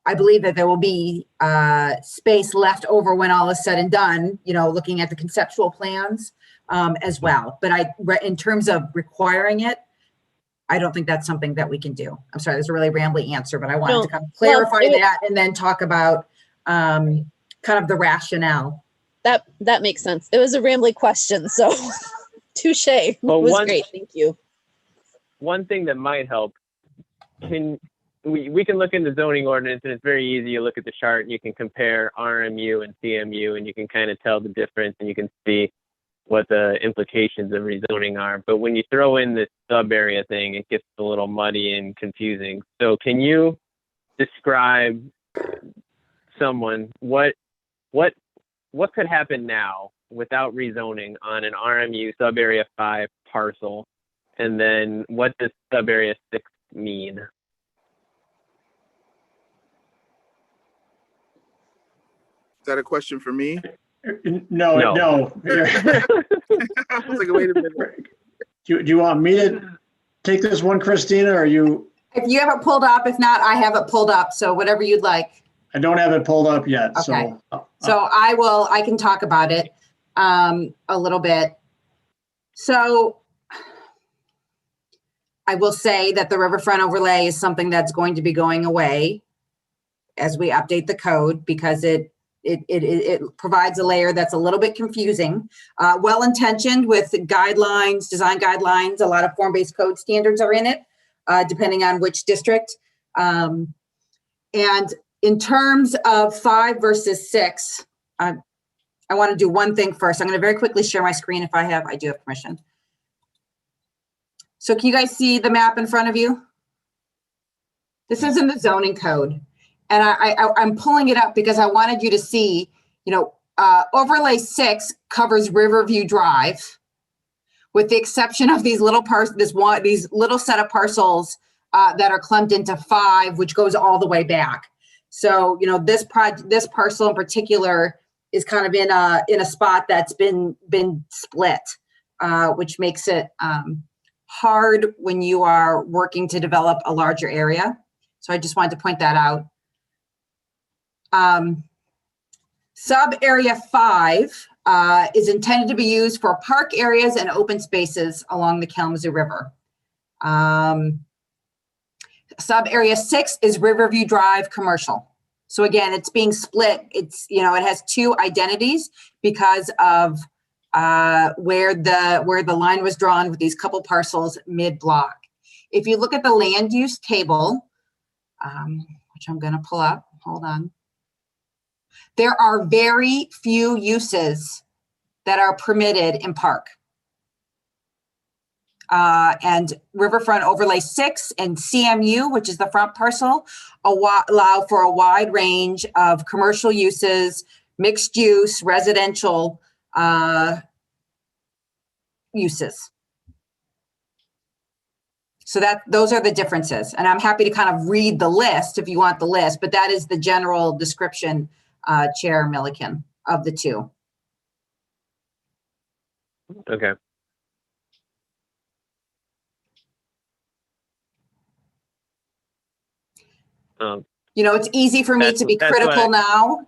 I believe that there will be space left over when all is said and done, looking at the conceptual plans as well. But in terms of requiring it, I don't think that's something that we can do. I'm sorry, that's a really rambly answer, but I wanted to kind of clarify that and then talk about kind of the rationale. That makes sense. It was a rambly question, so touche. It was great. Thank you. One thing that might help, we can look in the zoning ordinance, and it's very easy. You look at the chart and you can compare RMU and CMU, and you can kind of tell the difference, and you can see what the implications of rezoning are. But when you throw in this sub area thing, it gets a little muddy and confusing. So can you describe someone what could happen now without rezoning on an RMU sub area 5 parcel, and then what does sub area 6 mean? Is that a question for me? No. I was like, wait a minute. Do you want me to take this one, Christina, or you? If you have it pulled up, if not, I have it pulled up. So whatever you'd like. I don't have it pulled up yet. Okay. So I can talk about it a little bit. So I will say that the Riverfront Overlay is something that's going to be going away as we update the code, because it provides a layer that's a little bit confusing. Well-intentioned with guidelines, design guidelines, a lot of form-based code standards are in it, depending on which district. And in terms of 5 versus 6, I want to do one thing first. I'm going to very quickly share my screen if I do have permission. So can you guys see the map in front of you? This is in the zoning code. And I'm pulling it up because I wanted you to see, overlay 6 covers Riverview Drive, with the exception of these little these little set of parcels that are clumped into 5, which goes all the way back. So, this parcel in particular is kind of in a spot that's been split, which makes it hard when you are working to develop a larger area. So I just wanted to point that out. Sub area 5 is intended to be used for park areas and open spaces along the Kalamazoo River. Sub area 6 is Riverview Drive commercial. So again, it's being split. It's, it has 2 identities because of where the line was drawn with these couple parcels mid-block. If you look at the land use table, which I'm going to pull up, hold on. There are very few uses that are permitted in park. And Riverfront Overlay 6 and CMU, which is the front parcel, allow for a wide range of commercial uses, mixed use, residential uses. So those are the differences. And I'm happy to kind of read the list if you want the list, but that is the general description, Chair Milliken, of the 2. Okay. It's easy for me to be critical now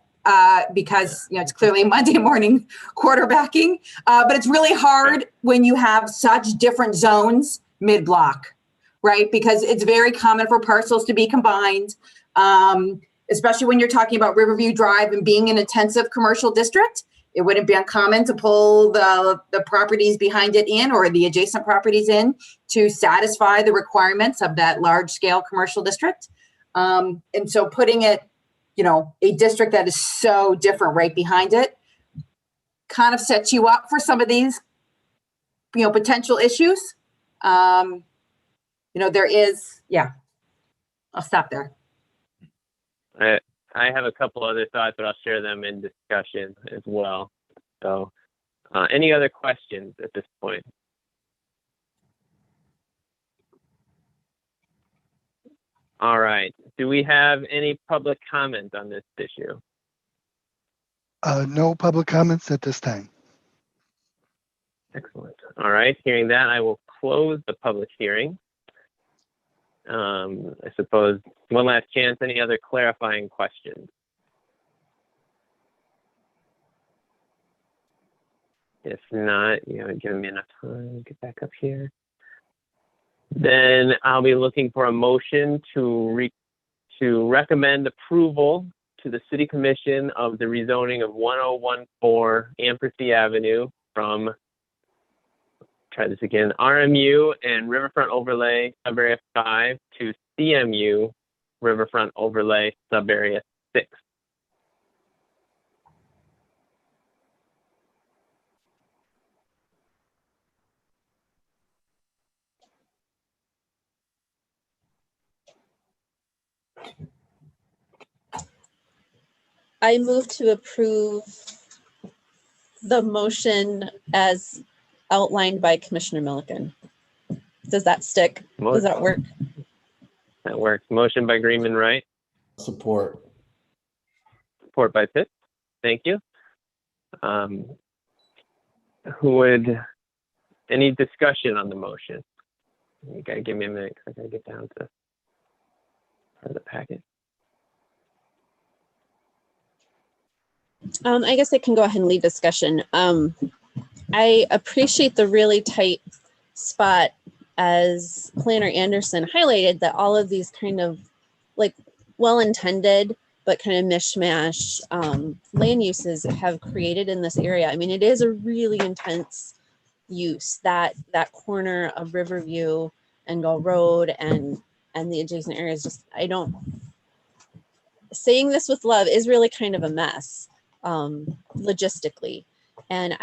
because it's clearly Monday morning quarterbacking, but it's really hard when you have such different zones mid-block, right? Because it's very common for parcels to be combined, especially when you're talking about Riverview Drive and being an intensive commercial district. It wouldn't be uncommon to pull the properties behind it in, or the adjacent properties in, to satisfy the requirements of that large scale commercial district. And so putting it, a district that is so different right behind it kind of sets you up for some of these, potential issues. There is, I'll stop there. I have a couple other thoughts, but I'll share them in discussion as well. So any other questions at this point? All right. Do we have any public comment on this issue? No public comments at this time. Excellent. All right. Hearing that, I will close the public hearing. I suppose one last chance. Any other clarifying questions? If not, you haven't given me enough time to get back up here. Then I'll be looking for a motion to recommend approval to the City Commission of the rezoning of 1014 Ampersy Avenue from, try this again, RMU and Riverfront Overlay Sub Area 5 to CMU Riverfront Overlay Subarea 6. I move to approve the motion as outlined by Commissioner Milliken. Does that stick? Does that work? That works. Motion by Greenman Wright. Support. Support by Phipps. Thank you. Any discussion on the motion? You gotta give me a minute, 'cause I gotta get down to the packet. I guess I can go ahead and lead discussion. I appreciate the really tight spot, as Planner Anderson highlighted, that all of these kind of like well-intended but kind of mishmash land uses have created in this area. I mean, it is a really intense use, that corner of Riverview and Gull Road and the adjacent areas. Just, saying this with love, is really kind of a mess logistically. And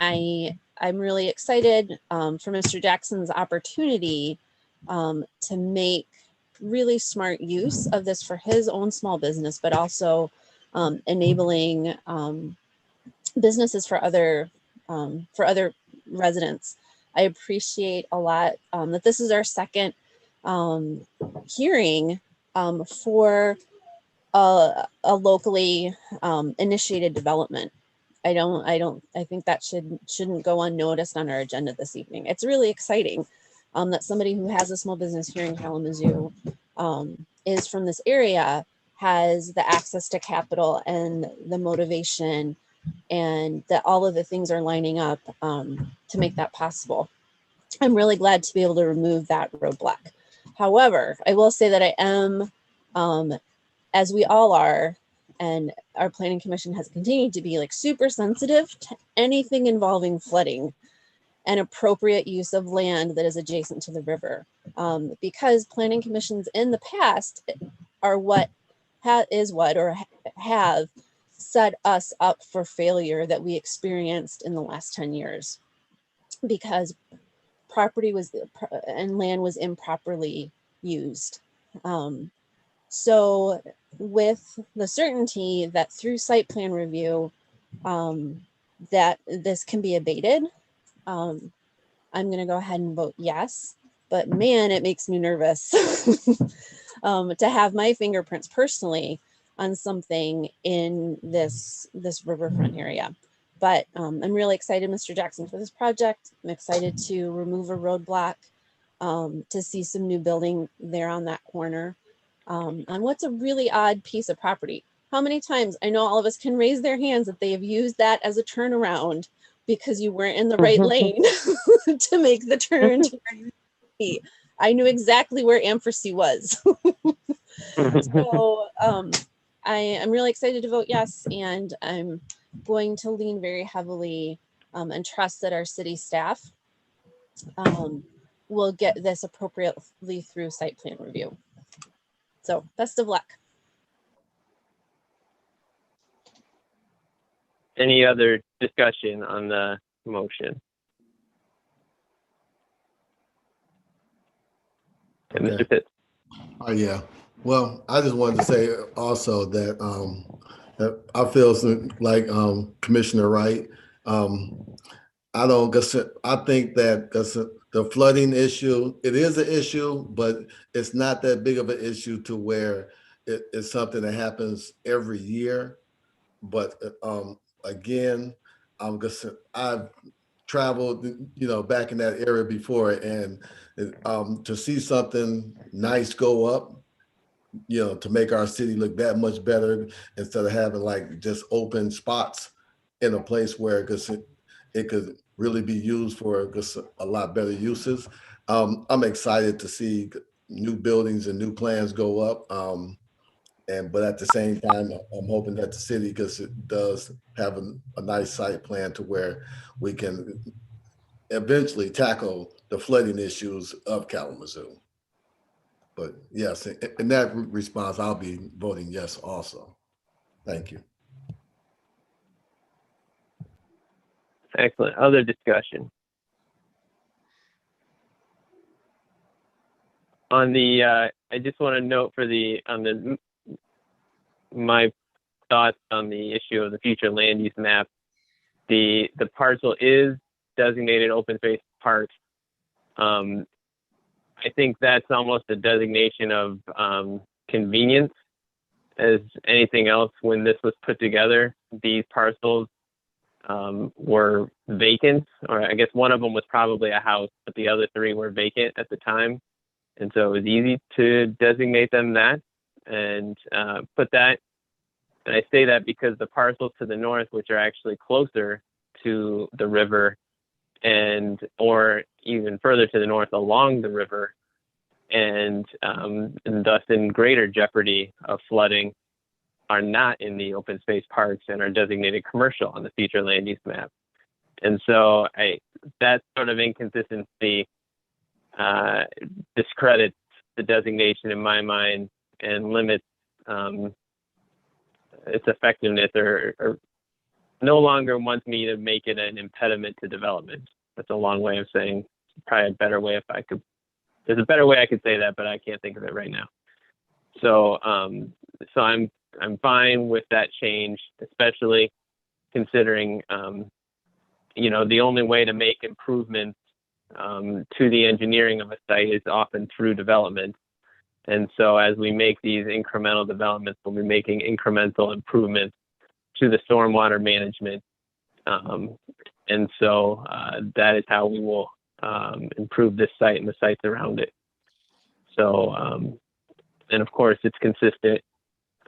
I'm really excited for Mr. Jackson's opportunity to make really smart use of this for his own small business, but also enabling businesses for other residents. I appreciate a lot that this is our second hearing for a locally initiated development. I think that shouldn't go unnoticed on our agenda this evening. It's really exciting that somebody who has a small business here in Kalamazoo is from this area, has the access to capital and the motivation, and that all of the things are lining up to make that possible. I'm really glad to be able to remove that roadblock. However, I will say that I am, as we all are, and our planning commission has continued to be, like, super sensitive to anything involving flooding and appropriate use of land that is adjacent to the river, because planning commissions in the past are have set us up for failure that we experienced in the last 10 years, because property and land was improperly used. So with the certainty that through site plan review, that this can be abated, I'm going to go ahead and vote yes. But man, it makes me nervous to have my fingerprints personally on something in this riverfront area. But I'm really excited, Mr. Jackson, for this project. I'm excited to remove a roadblock, to see some new building there on that corner. And what's a really odd piece of property? How many times, I know all of us can raise their hands that they have used that as a turnaround because you weren't in the right lane to make the turn to where you be. I knew exactly where Ampersy was. So I am really excited to vote yes, and I'm going to lean very heavily and trust that our city staff will get this appropriately through site plan review. So best of luck. Any other discussion on the motion? Okay. Mr. Pitts. Oh, yeah. Well, I just wanted to say also that that I feel like Commissioner Wright. I think that the flooding issue, it is an issue, but it's not that big of an issue to where it's something that happens every year. But again, I've traveled, back in that area before, and to see something nice go up, to make our city look that much better, instead of having like just open spots in a place where it could really be used for just a lot better uses. I'm excited to see new buildings and new plans go up. But at the same time, I'm hoping that the city, because it does have a nice site plan to where we can eventually tackle the flooding issues of Kalamazoo. But yes, in that response, I'll be voting yes also. Thank you. Excellent. Other discussion? On the, I just want to note for my thoughts on the issue of the future land use map. The parcel is designated open space park. I think that's almost a designation of convenience as anything else. When this was put together, these parcels were vacant, or I guess one of them was probably a house, but the other three were vacant at the time. And so it was easy to designate them that and put that. And I say that because the parcels to the north, which are actually closer to the river and or even further to the north along the river, and thus in greater jeopardy of flooding, are not in the open space parks and are designated commercial on the future land use map. And so that sort of inconsistency discredits the designation in my mind and limits its effectiveness, or no longer wants me to make it an impediment to development. That's a long way of saying, probably a better way if I could. There's a better way I could say that, but I can't think of it right now. So so I'm fine with that change, especially considering the only way to make improvements to the engineering of a site is often through development. And so as we make these incremental developments, we'll be making incremental improvements to the stormwater management. And so that is how we will improve this site and the sites around it. So, and of course, it's consistent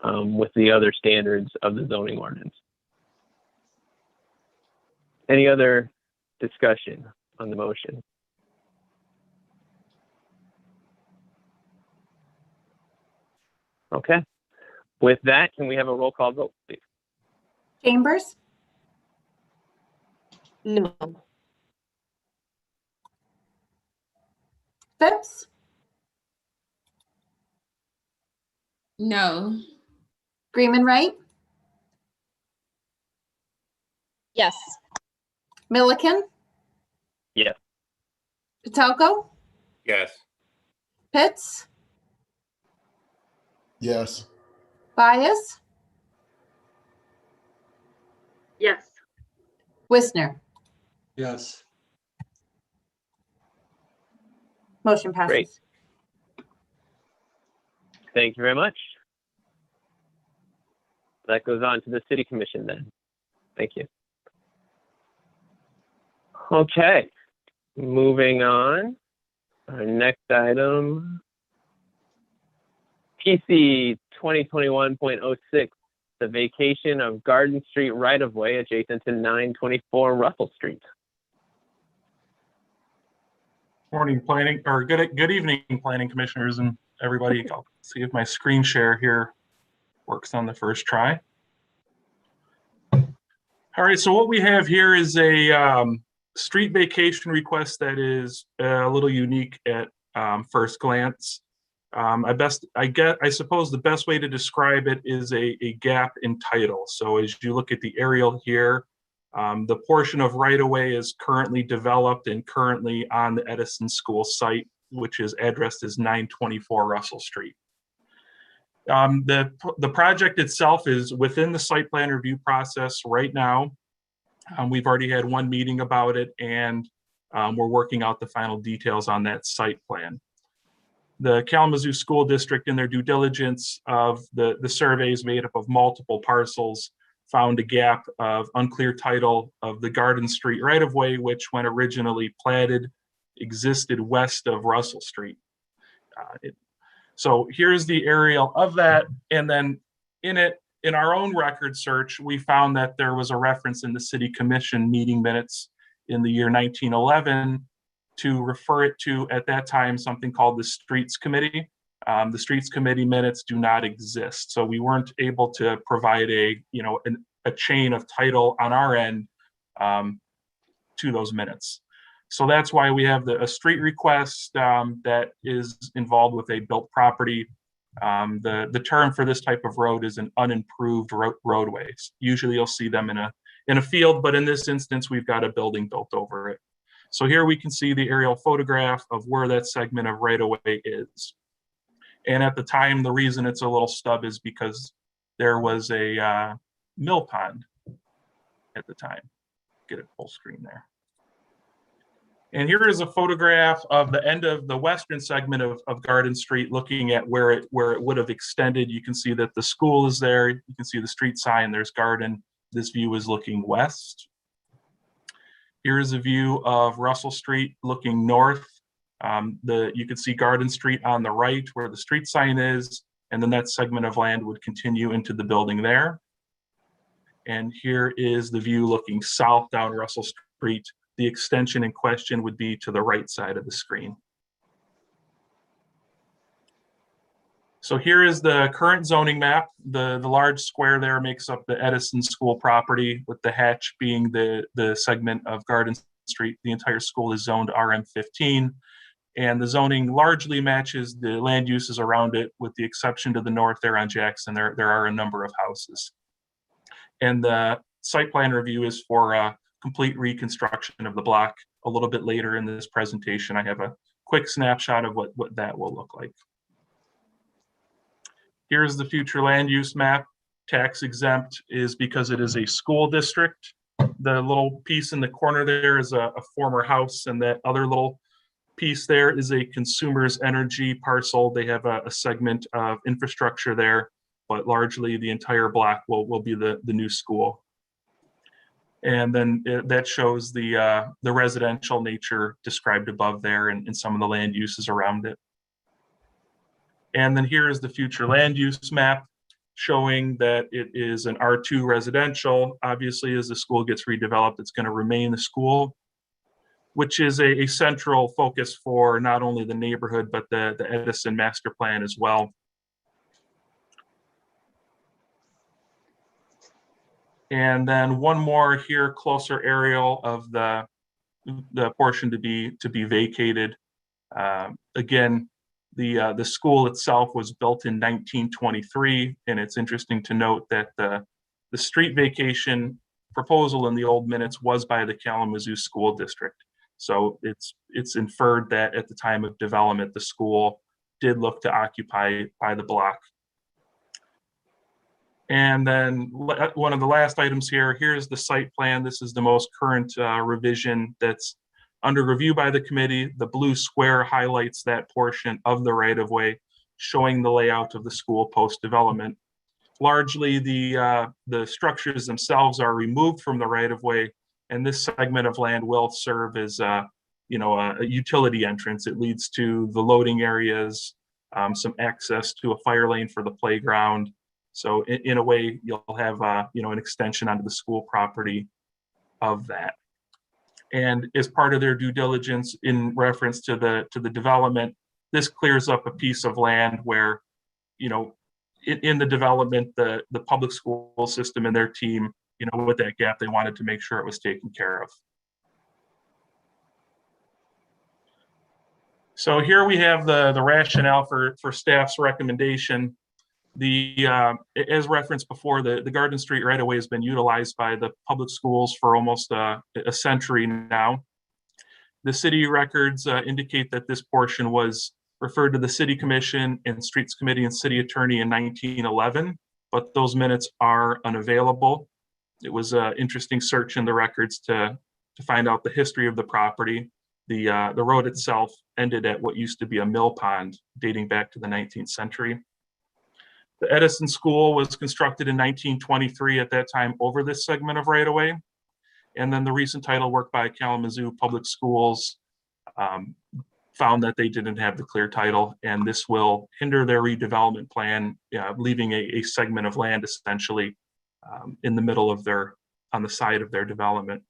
with the other standards of the zoning ordinance. Any other discussion on the motion? Okay. With that, can we have a roll call vote, please? Chambers, No. Phipps, No. Freeman Wright, Yes. Milliken, Yes. Patelko, Yes. Pitts, Yes. Bias, Yes. Wisner. Yes. Motion passes. Great. Thank you very much. That goes on to the City Commission then. Thank you. Okay, moving on. Our next item, PC 2021.06, the vacation of Garden Street right-of-way adjacent to 924 Russell Street. Morning, planning, or good evening, planning commissioners and everybody. I'll see if my screen share here works on the first try. All right, so what we have here is a street vacation request that is a little unique at first glance. I suppose the best way to describe it is a gap in title. So as you look at the aerial here, the portion of right-of-way is currently developed and currently on the Edison School site, which is addressed as 924 Russell Street. The project itself is within the site plan review process right now. We've already had one meeting about it, and we're working out the final details on that site plan. The Kalamazoo School District, in their due diligence of the surveys made up of multiple parcels, found a gap of unclear title of the Garden Street right-of-way, which when originally platted existed west of Russell Street. So here's the aerial of that, and then in our own record search, we found that there was a reference in the City Commission meeting minutes in the year 1911 to refer it to, at that time, something called the Streets Committee. The Streets Committee minutes do not exist, so we weren't able to provide a chain of title on our end to those minutes. So that's why we have a street request that is involved with a built property. The term for this type of road is an unimproved roadway. Usually you'll see them in a field, but in this instance, we've got a building built over it. So here we can see the aerial photograph of where that segment of right-of-way is. And at the time, the reason it's a little stub is because there was a mill pond at the time. Get it full screen there. And here is a photograph of the end of the western segment of Garden Street, looking at where it would have extended. You can see that the school is there. You can see the street sign, there's Garden. This view is looking west. Here is a view of Russell Street looking north. You can see Garden Street on the right where the street sign is, and then that segment of land would continue into the building there. And here is the view looking south down Russell Street. The extension in question would be to the right side of the screen. So here is the current zoning map. The large square there makes up the Edison School property, with the hatch being the segment of Garden Street. The entire school is zoned RM15, and the zoning largely matches the land uses around it, with the exception to the north there on Jackson. There are a number of houses. And the site plan review is for complete reconstruction of the block. A little bit later in this presentation, I have a quick snapshot of what that will look like. Here's the future land use map. Tax exempt is because it is a school district. The little piece in the corner there is a former house, and that other little piece there is a consumer's energy parcel. They have a segment of infrastructure there, but largely the entire block will be the new school. And then that shows the residential nature described above there and some of the land uses around it. And then here is the future land use map showing that it is an R2 residential. Obviously, as the school gets redeveloped, it's going to remain the school, which is a central focus for not only the neighborhood, but the Edison master plan as well. And then one more here, closer aerial of the portion to be vacated. Again, the school itself was built in 1923, and it's interesting to note that the street vacation proposal in the old minutes was by the Kalamazoo School District. So it's inferred that at the time of development, the school did look to occupy by the block. And then one of the last items here, here's the site plan. This is the most current revision that's under review by the committee. The blue square highlights that portion of the right-of-way, showing the layout of the school post-development. Largely, the structures themselves are removed from the right-of-way, and this segment of land will serve as a utility entrance. It leads to the loading areas, some access to a fire lane for the playground. So in a way, you'll have an extension onto the school property of that. And as part of their due diligence in reference to the development, this clears up a piece of land where, in the development, the public school system and their team, with that gap, they wanted to make sure it was taken care of. So here we have the rationale for staff's recommendation. As referenced before, the Garden Street right-of-way has been utilized by the public schools for almost a century now. The city records indicate that this portion was referred to the City Commission and Streets Committee and City Attorney in 1911, but those minutes are unavailable. It was an interesting search in the records to find out the history of the property. The road itself ended at what used to be a mill pond dating back to the 19th century. The Edison School was constructed in 1923 at that time over this segment of right-of-way. And then the recent title work by Kalamazoo Public Schools found that they didn't have the clear title, and this will hinder their redevelopment plan, leaving a segment of land essentially in the middle of on the side of their development.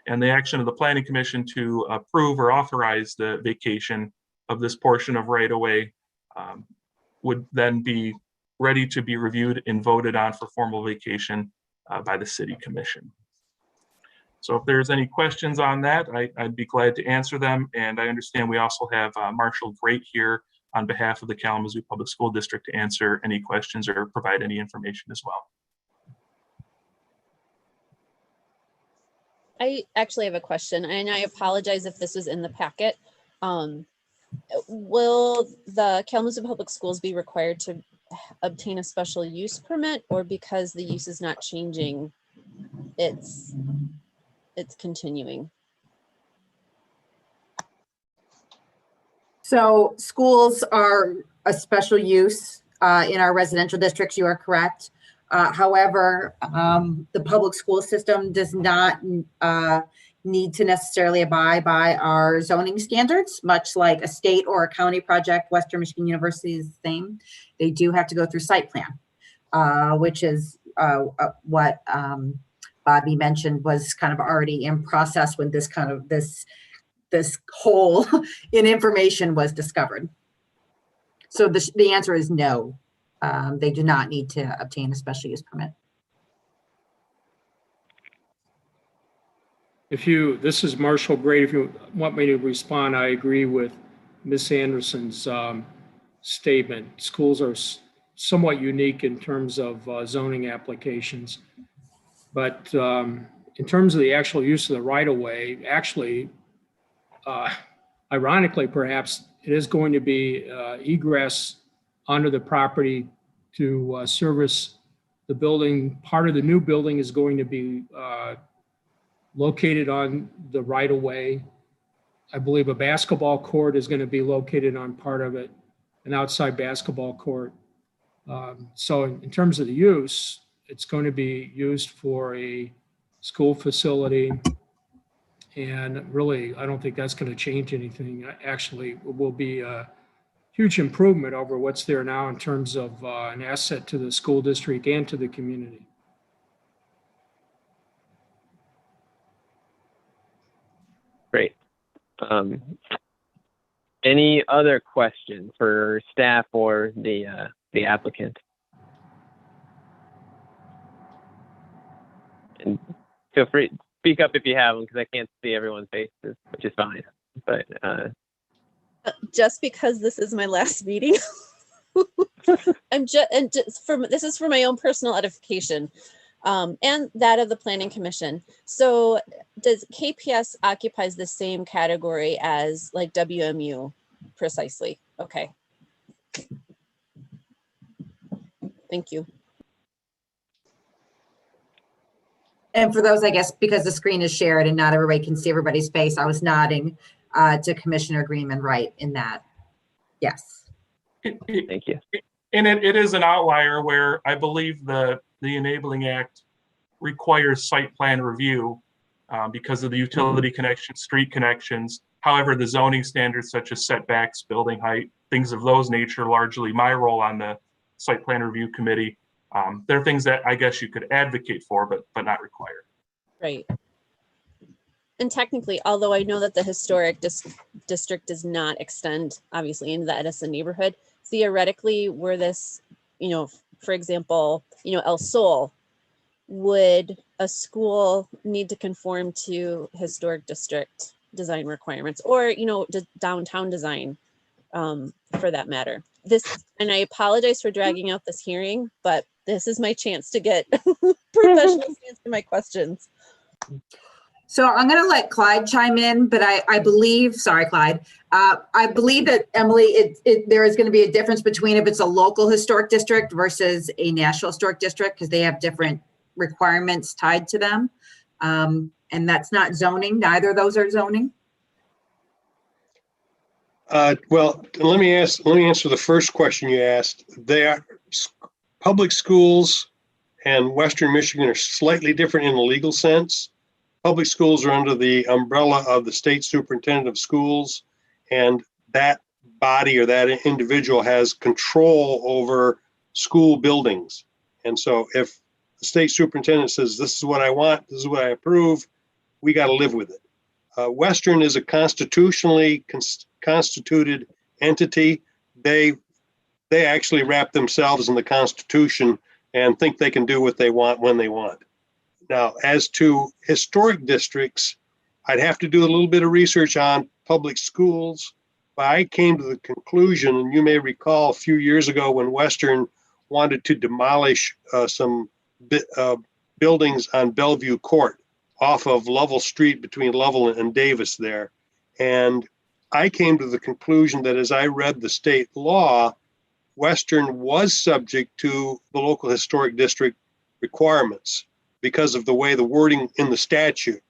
And the action of the Planning Commission to approve or authorize the vacation of this portion of right-of-way would then be ready to be reviewed and voted on for formal vacation by the City Commission. So if there's any questions on that, I'd be glad to answer them. And I understand we also have Marshall Great here on behalf of the Kalamazoo Public School District to answer any questions or provide any information as well. I actually have a question, and I apologize if this was in the packet. Will the Kalamazoo Public Schools be required to obtain a special use permit, or because the use is not changing, it's continuing? So schools are a special use in our residential districts, you are correct. However, the public school system does not need to necessarily abide by our zoning standards, much like a state or a county project. Western Michigan University is the same. They do have to go through site plan, which is what Bobby mentioned was kind of already in process when this hole in information was discovered. So the answer is no. They do not need to obtain a special use permit. This is Marshall Gray. If you want me to respond, I agree with Ms. Anderson's statement. Schools are somewhat unique in terms of zoning applications. But in terms of the actual use of the right-of-way, actually, ironically, perhaps, it is going to be egress onto the property to service the building. Part of the new building is going to be located on the right-of-way. I believe a basketball court is going to be located on part of it, an outside basketball court. So in terms of the use, it's going to be used for a school facility. And really, I don't think that's going to change anything. Actually, it will be a huge improvement over what's there now in terms of an asset to the school district and to the community. Great. Any other questions for staff or the applicant? And feel free to speak up if you have them, because I can't see everyone's faces, which is fine. But just because this is my last meeting, this is for my own personal edification. And that of the Planning Commission. So does KPS occupies the same category as like WMU precisely? Okay. Thank you. And for those, I guess, because the screen is shared and not everybody can see everybody's face, I was nodding to Commissioner Greenman right in that. Yes. Thank you. And it is an outlier where I believe the Enabling Act requires site plan review because of the utility connections, street connections. However, the zoning standards such as setbacks, building height, things of those nature, largely my role on the site plan review committee. There are things that I guess you could advocate for, but not required. Right. And technically, although I know that the historic district does not extend obviously into the Edison neighborhood, theoretically, were this, for example, El Sol, would a school need to conform to historic district design requirements or, downtown design for that matter? And I apologize for dragging out this hearing, but this is my chance to get professionals to answer my questions. So I'm going to let Clyde chime in, but I believe, sorry, Clyde, I believe that, Emily, there is going to be a difference between if it's a local historic district versus a national historic district, because they have different requirements tied to them. And that's not zoning. Neither of those are zoning. Well, let me answer the first question you asked. Public schools and Western Michigan are slightly different in the legal sense. Public schools are under the umbrella of the state superintendent of schools, and that body or that individual has control over school buildings. And so if the state superintendent says, this is what I want, this is what I approve, we got to live with it. Western is a constitutionally constituted entity. They actually wrap themselves in the Constitution and think they can do what they want when they want. Now, as to historic districts, I'd have to do a little bit of research on public schools. But I came to the conclusion, and you may recall a few years ago when Western wanted to demolish some buildings on Bellevue Court off of Lovell Street between Lovell and Davis there. And I came to the conclusion that as I read the state law, Western was subject to the local historic district requirements because of the way the wording in the statute.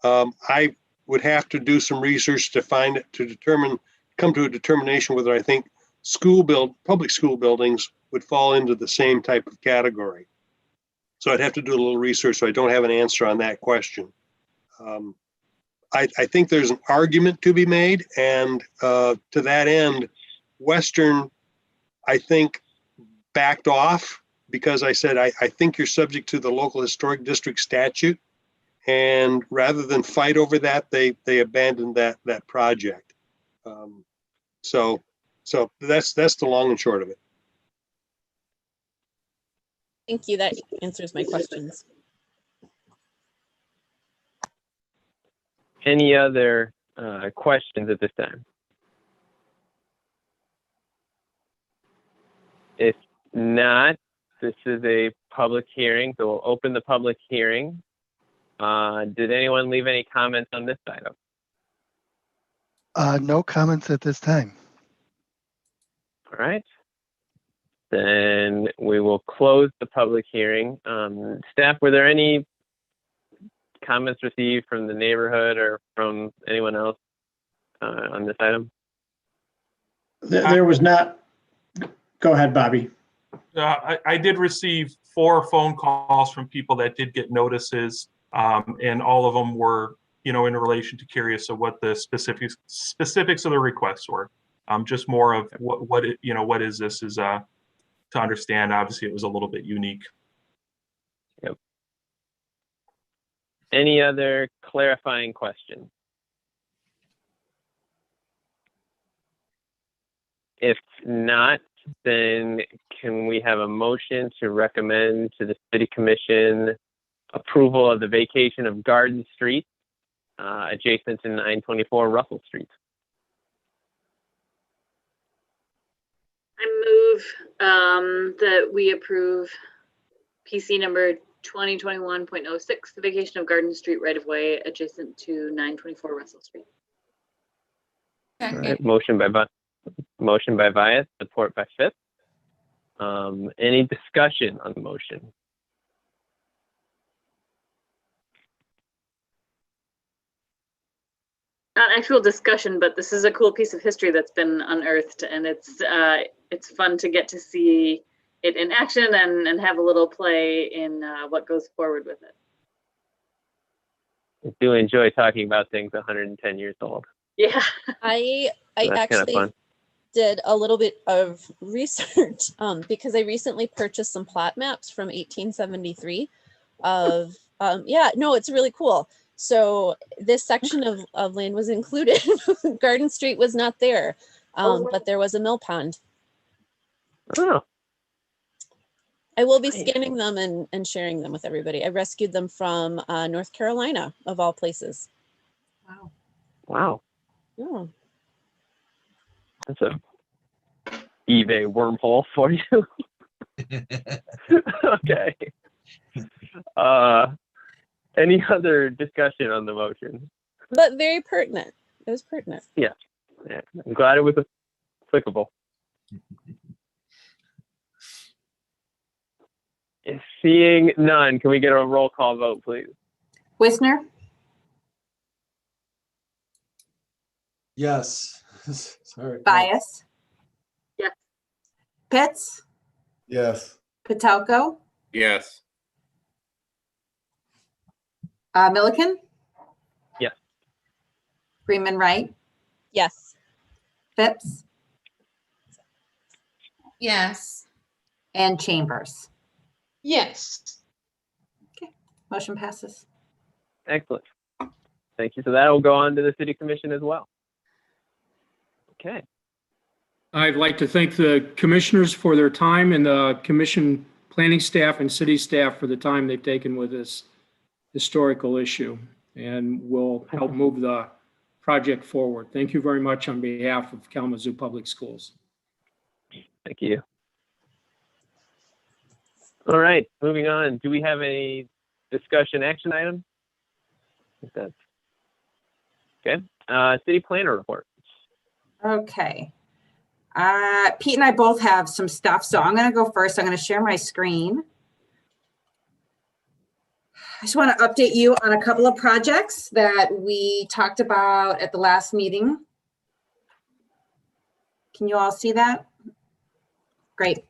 I would have to do some research to come to a determination whether I think public school buildings would fall into the same type of category. So I'd have to do a little research, so I don't have an answer on that question. I think there's an argument to be made, and to that end, Western, I think, backed off because I said, I think you're subject to the local historic district statute. And rather than fight over that, they abandoned that project. So that's the long and short of it. Thank you. That answers my questions. Any other questions at this time? If not, this is a public hearing, so we'll open the public hearing. Did anyone leave any comments on this item? No comments at this time. All right. Then we will close the public hearing. Staff, were there any comments received from the neighborhood or from anyone else on this item? There was not. Go ahead, Bobby. I did receive 4 phone calls from people that did get notices, and all of them were, in relation to curious of what the specifics of the requests were. Just more of what is this is to understand. Obviously, it was a little bit unique. Yep. Any other clarifying questions? If not, then can we have a motion to recommend to the City Commission approval of the vacation of Garden Street adjacent to 924 Russell Street? I move that we approve PC number 2021.06, the vacation of Garden Street right-of-way adjacent to 924 Russell Street. All right, motion by Vias, support by Phipps. Any discussion on the motion? Not actual discussion, but this is a cool piece of history that's been unearthed, and it's fun to get to see it in action and have a little play in what goes forward with it. I do enjoy talking about things 110 years old. Yeah, I That's actually did a little bit of research because I recently purchased some plot maps from 1873 of it's really cool. So this section of land was included. Garden Street was not there, but there was a mill pond. Oh. I will be scanning them and sharing them with everybody. I rescued them from North Carolina, of all places. Wow. Wow. Yeah. That's a eBay wormhole for you. Okay. Any other discussion on the motion? But very pertinent. It was pertinent. Yeah. I'm glad it was applicable. Seeing none, can we get a roll call vote, please? Wisner, Yes. Sorry. Bias. Yes. Pitts, Yes. Patelko, Yes. Milliken, Yes. Freeman Wright, Yes. Phipps, Yes. and Chambers. Yes. Motion passes. Excellent. Thank you. So that will go on to the City Commission as well. Okay. I'd like to thank the commissioners for their time and the commission planning staff and city staff for the time they've taken with this historical issue and will help move the project forward. Thank you very much on behalf of Kalamazoo Public Schools. Thank you. All right, moving on. Do we have a discussion action item? I think that's okay. City planner report. Okay. Pete and I both have some stuff, so I'm going to go first. I'm going to share my screen. I just want to update you on a couple of projects that we talked about at the last meeting. Can you all see that? Great.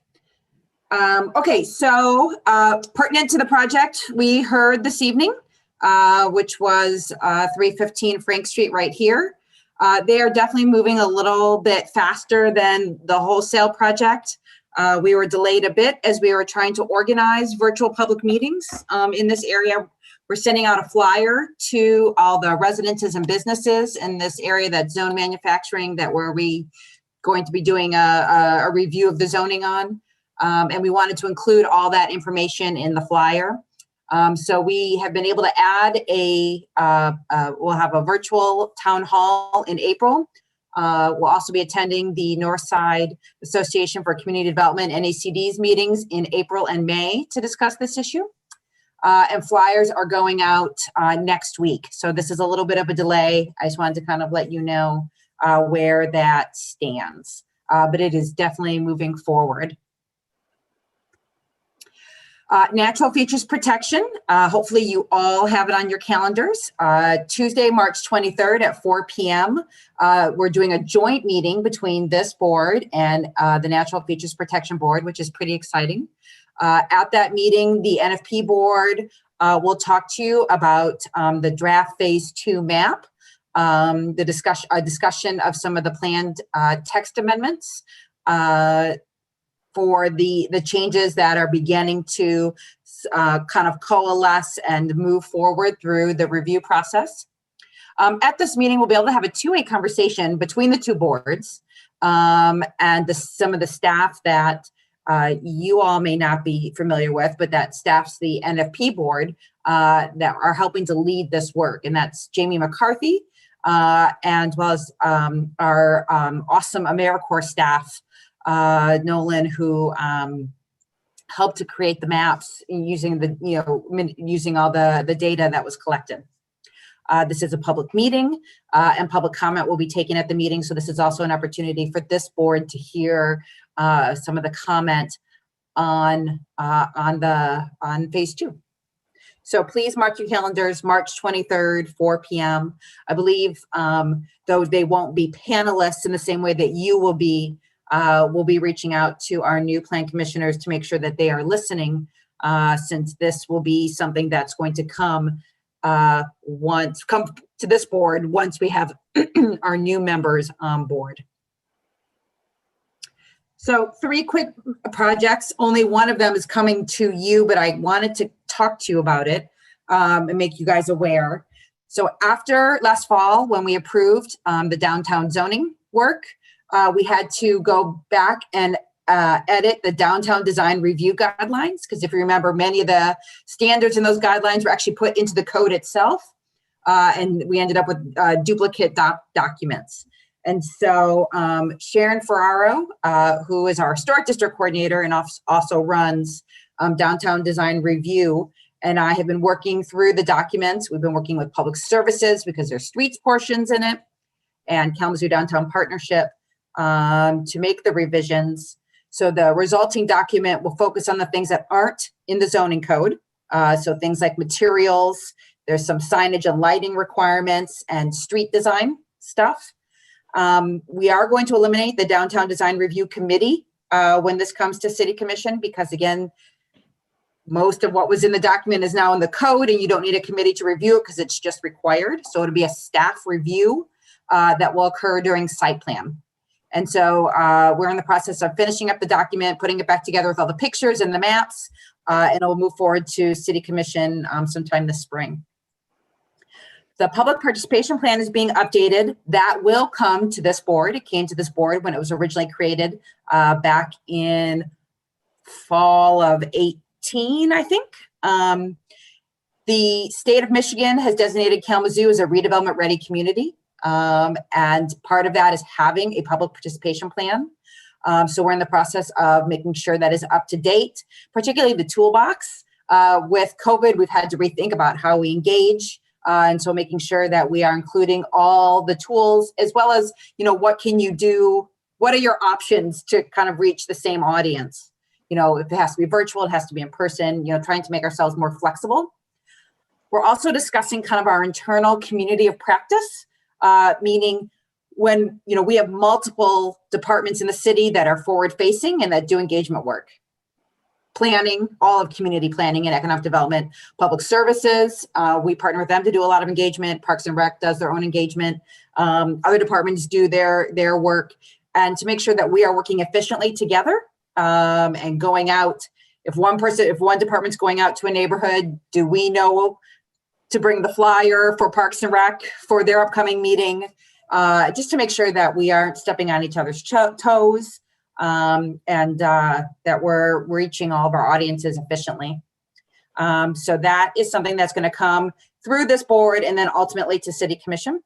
Okay, so pertinent to the project we heard this evening, which was 315 Frank Street right here. They are definitely moving a little bit faster than the wholesale project. We were delayed a bit as we were trying to organize virtual public meetings in this area. We're sending out a flyer to all the residences and businesses in this area that's zone manufacturing that we're going to be doing a review of the zoning on. And we wanted to include all that information in the flyer. So we have been able to add we'll have a virtual town hall in April. We'll also be attending the Northside Association for Community Development, NACD's meetings in April and May to discuss this issue. And flyers are going out next week. So this is a little bit of a delay. I just wanted to kind of let you know where that stands. But it is definitely moving forward. Natural features protection. Hopefully you all have it on your calendars. Tuesday, March 23rd at 4 p.m. We're doing a joint meeting between this board and the Natural Features Protection Board, which is pretty exciting. At that meeting, the NFP board will talk to you about the draft phase 2 map, the discussion of some of the planned text amendments, for the changes that are beginning to kind of coalesce and move forward through the review process. At this meeting, we'll be able to have a two-way conversation between the two boards and some of the staff that you all may not be familiar with, but that staffs the NFP board that are helping to lead this work. And that's Jamie McCarthy, and as well as our awesome AmeriCorps staff, Nolan, who helped to create the maps using using all the data that was collected. This is a public meeting, and public comment will be taken at the meeting. So this is also an opportunity for this board to hear some of the comment on phase 2. So please mark your calendars, March 23rd, 4 p.m. I believe, though they won't be panelists in the same way that you will be, we'll be reaching out to our new plan commissioners to make sure that they are listening, since this will be something that's going to come to this board once we have our new members on board. So 3 quick projects. Only one of them is coming to you, but I wanted to talk to you about it and make you guys aware. So after last fall, when we approved the downtown zoning work, we had to go back and edit the downtown design review guidelines, because if you remember, many of the standards in those guidelines were actually put into the code itself, and we ended up with duplicate documents. And so Sharon Ferraro, who is our historic district coordinator and also runs downtown design review, and I have been working through the documents. We've been working with public services because there's streets portions in it, and Kalamazoo Downtown Partnership to make the revisions. So the resulting document will focus on the things that aren't in the zoning code. So things like materials, there's some signage and lighting requirements and street design stuff. We are going to eliminate the Downtown Design Review Committee when this comes to City Commission, because again, most of what was in the document is now in the code and you don't need a committee to review it because it's just required. So it'll be a staff review that will occur during site plan. And so we're in the process of finishing up the document, putting it back together with all the pictures and the maps, and it will move forward to City Commission sometime this spring. The public participation plan is being updated. That will come to this board. It came to this board when it was originally created back in fall of 18, I think. The state of Michigan has designated Kalamazoo as a redevelopment ready community. And part of that is having a public participation plan. So we're in the process of making sure that is up to date, particularly the toolbox. With COVID, we've had to rethink about how we engage. And so making sure that we are including all the tools, as well as, what can you do? What are your options to kind of reach the same audience? If it has to be virtual, it has to be in person, trying to make ourselves more flexible. We're also discussing kind of our internal community of practice, meaning when, we have multiple departments in the city that are forward facing and that do engagement work. Planning, all of community planning and economic development, public services, we partner with them to do a lot of engagement. Parks and Rec does their own engagement. Other departments do their work, and to make sure that we are working efficiently together and going out. If one department's going out to a neighborhood, do we know to bring the flyer for Parks and Rec for their upcoming meeting, just to make sure that we aren't stepping on each other's toes. And that we're reaching all of our audiences efficiently. So that is something that's going to come through this board and then ultimately to City Commission.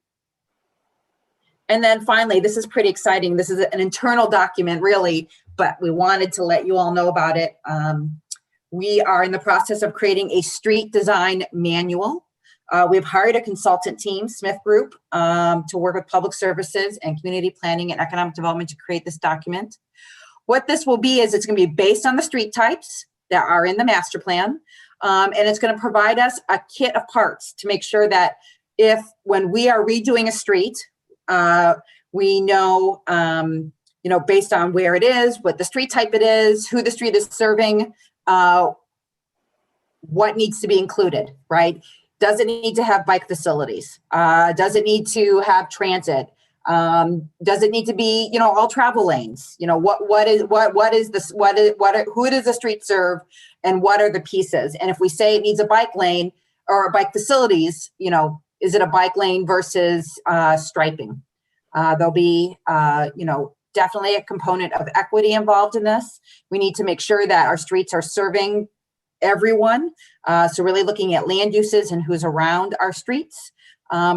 And then finally, this is pretty exciting. This is an internal document really, but we wanted to let you all know about it. We are in the process of creating a street design manual. We've hired a consultant team, Smith Group, to work with public services and community planning and economic development to create this document. What this will be is it's going to be based on the street types that are in the master plan. And it's going to provide us a kit of parts to make sure that when we are redoing a street, we know, based on where it is, what the street type it is, who the street is serving, what needs to be included, right? Does it need to have bike facilities? Does it need to have transit? Does it need to be, all travel lanes? Who does the street serve, and what are the pieces? And if we say it needs a bike lane or bike facilities, is it a bike lane versus striping? There'll be, definitely a component of equity involved in this. We need to make sure that our streets are serving everyone. So really looking at land uses and who's around our streets.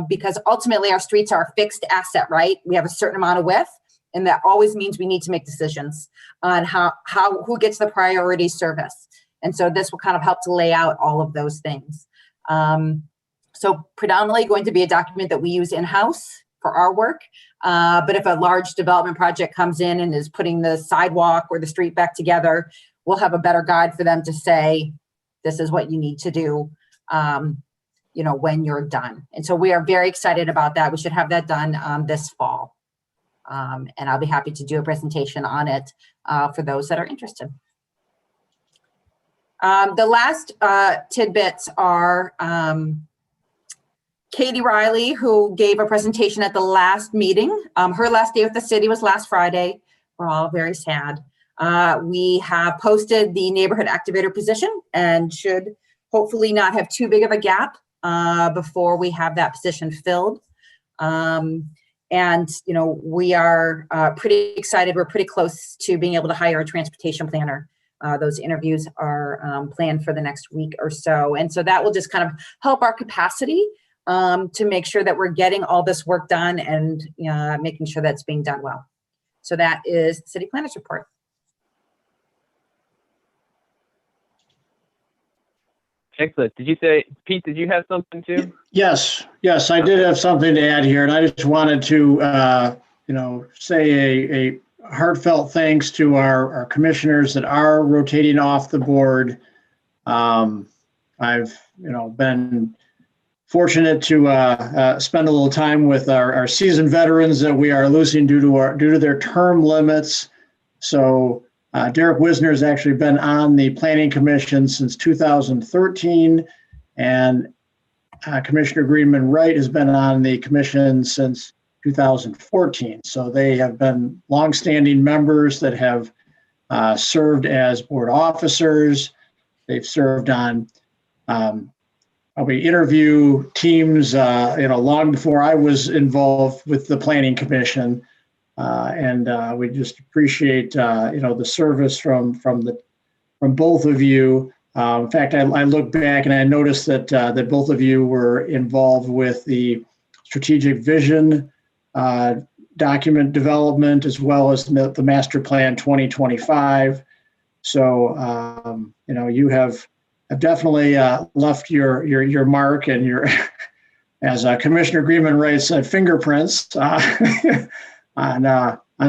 Because ultimately our streets are a fixed asset, right? We have a certain amount of width, and that always means we need to make decisions on who gets the priority service. And so this will kind of help to lay out all of those things. So predominantly going to be a document that we use in-house for our work. But if a large development project comes in and is putting the sidewalk or the street back together, we'll have a better guide for them to say, this is what you need to do. When you're done. And so we are very excited about that. We should have that done this fall. And I'll be happy to do a presentation on it for those that are interested. The last tidbits are Katie Riley, who gave a presentation at the last meeting. Her last day with the city was last Friday. We're all very sad. We have posted the neighborhood activator position and should hopefully not have too big of a gap before we have that position filled. We are pretty excited. We're pretty close to being able to hire a transportation planner. Those interviews are planned for the next week or so. And so that will just kind of help our capacity to make sure that we're getting all this work done and making sure that's being done well. So that is the city planner's report. Excellent. Did you say, Pete, did you have something too? Yes, I did have something to add here, and I just wanted to, say a heartfelt thanks to our commissioners that are rotating off the board. I've, been fortunate to spend a little time with our seasoned veterans that we are losing due to their term limits. So Derek Wisner has actually been on the Planning Commission since 2013, and Commissioner Greenman Wright has been on the commission since 2014. So they have been longstanding members that have served as board officers. They've served on probably interview teams, long before I was involved with the Planning Commission. We just appreciate, the service from both of you. In fact, I looked back and I noticed that that both of you were involved with the strategic vision document development as well as the master plan 2025. So you have definitely left your mark and your, as Commissioner Greenman writes, fingerprints on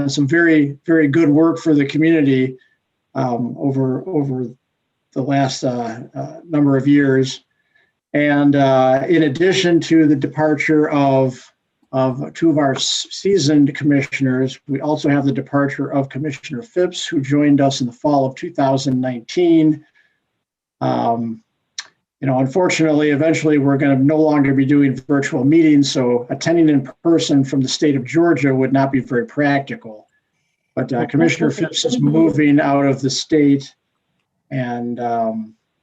some very, very good work for the community over the last number of years. And in addition to the departure of two of our seasoned commissioners, we also have the departure of Commissioner Phipps, who joined us in the fall of 2019. Unfortunately, eventually we're going to no longer be doing virtual meetings, so attending in person from the state of Georgia would not be very practical. But Commissioner Phipps is moving out of the state, and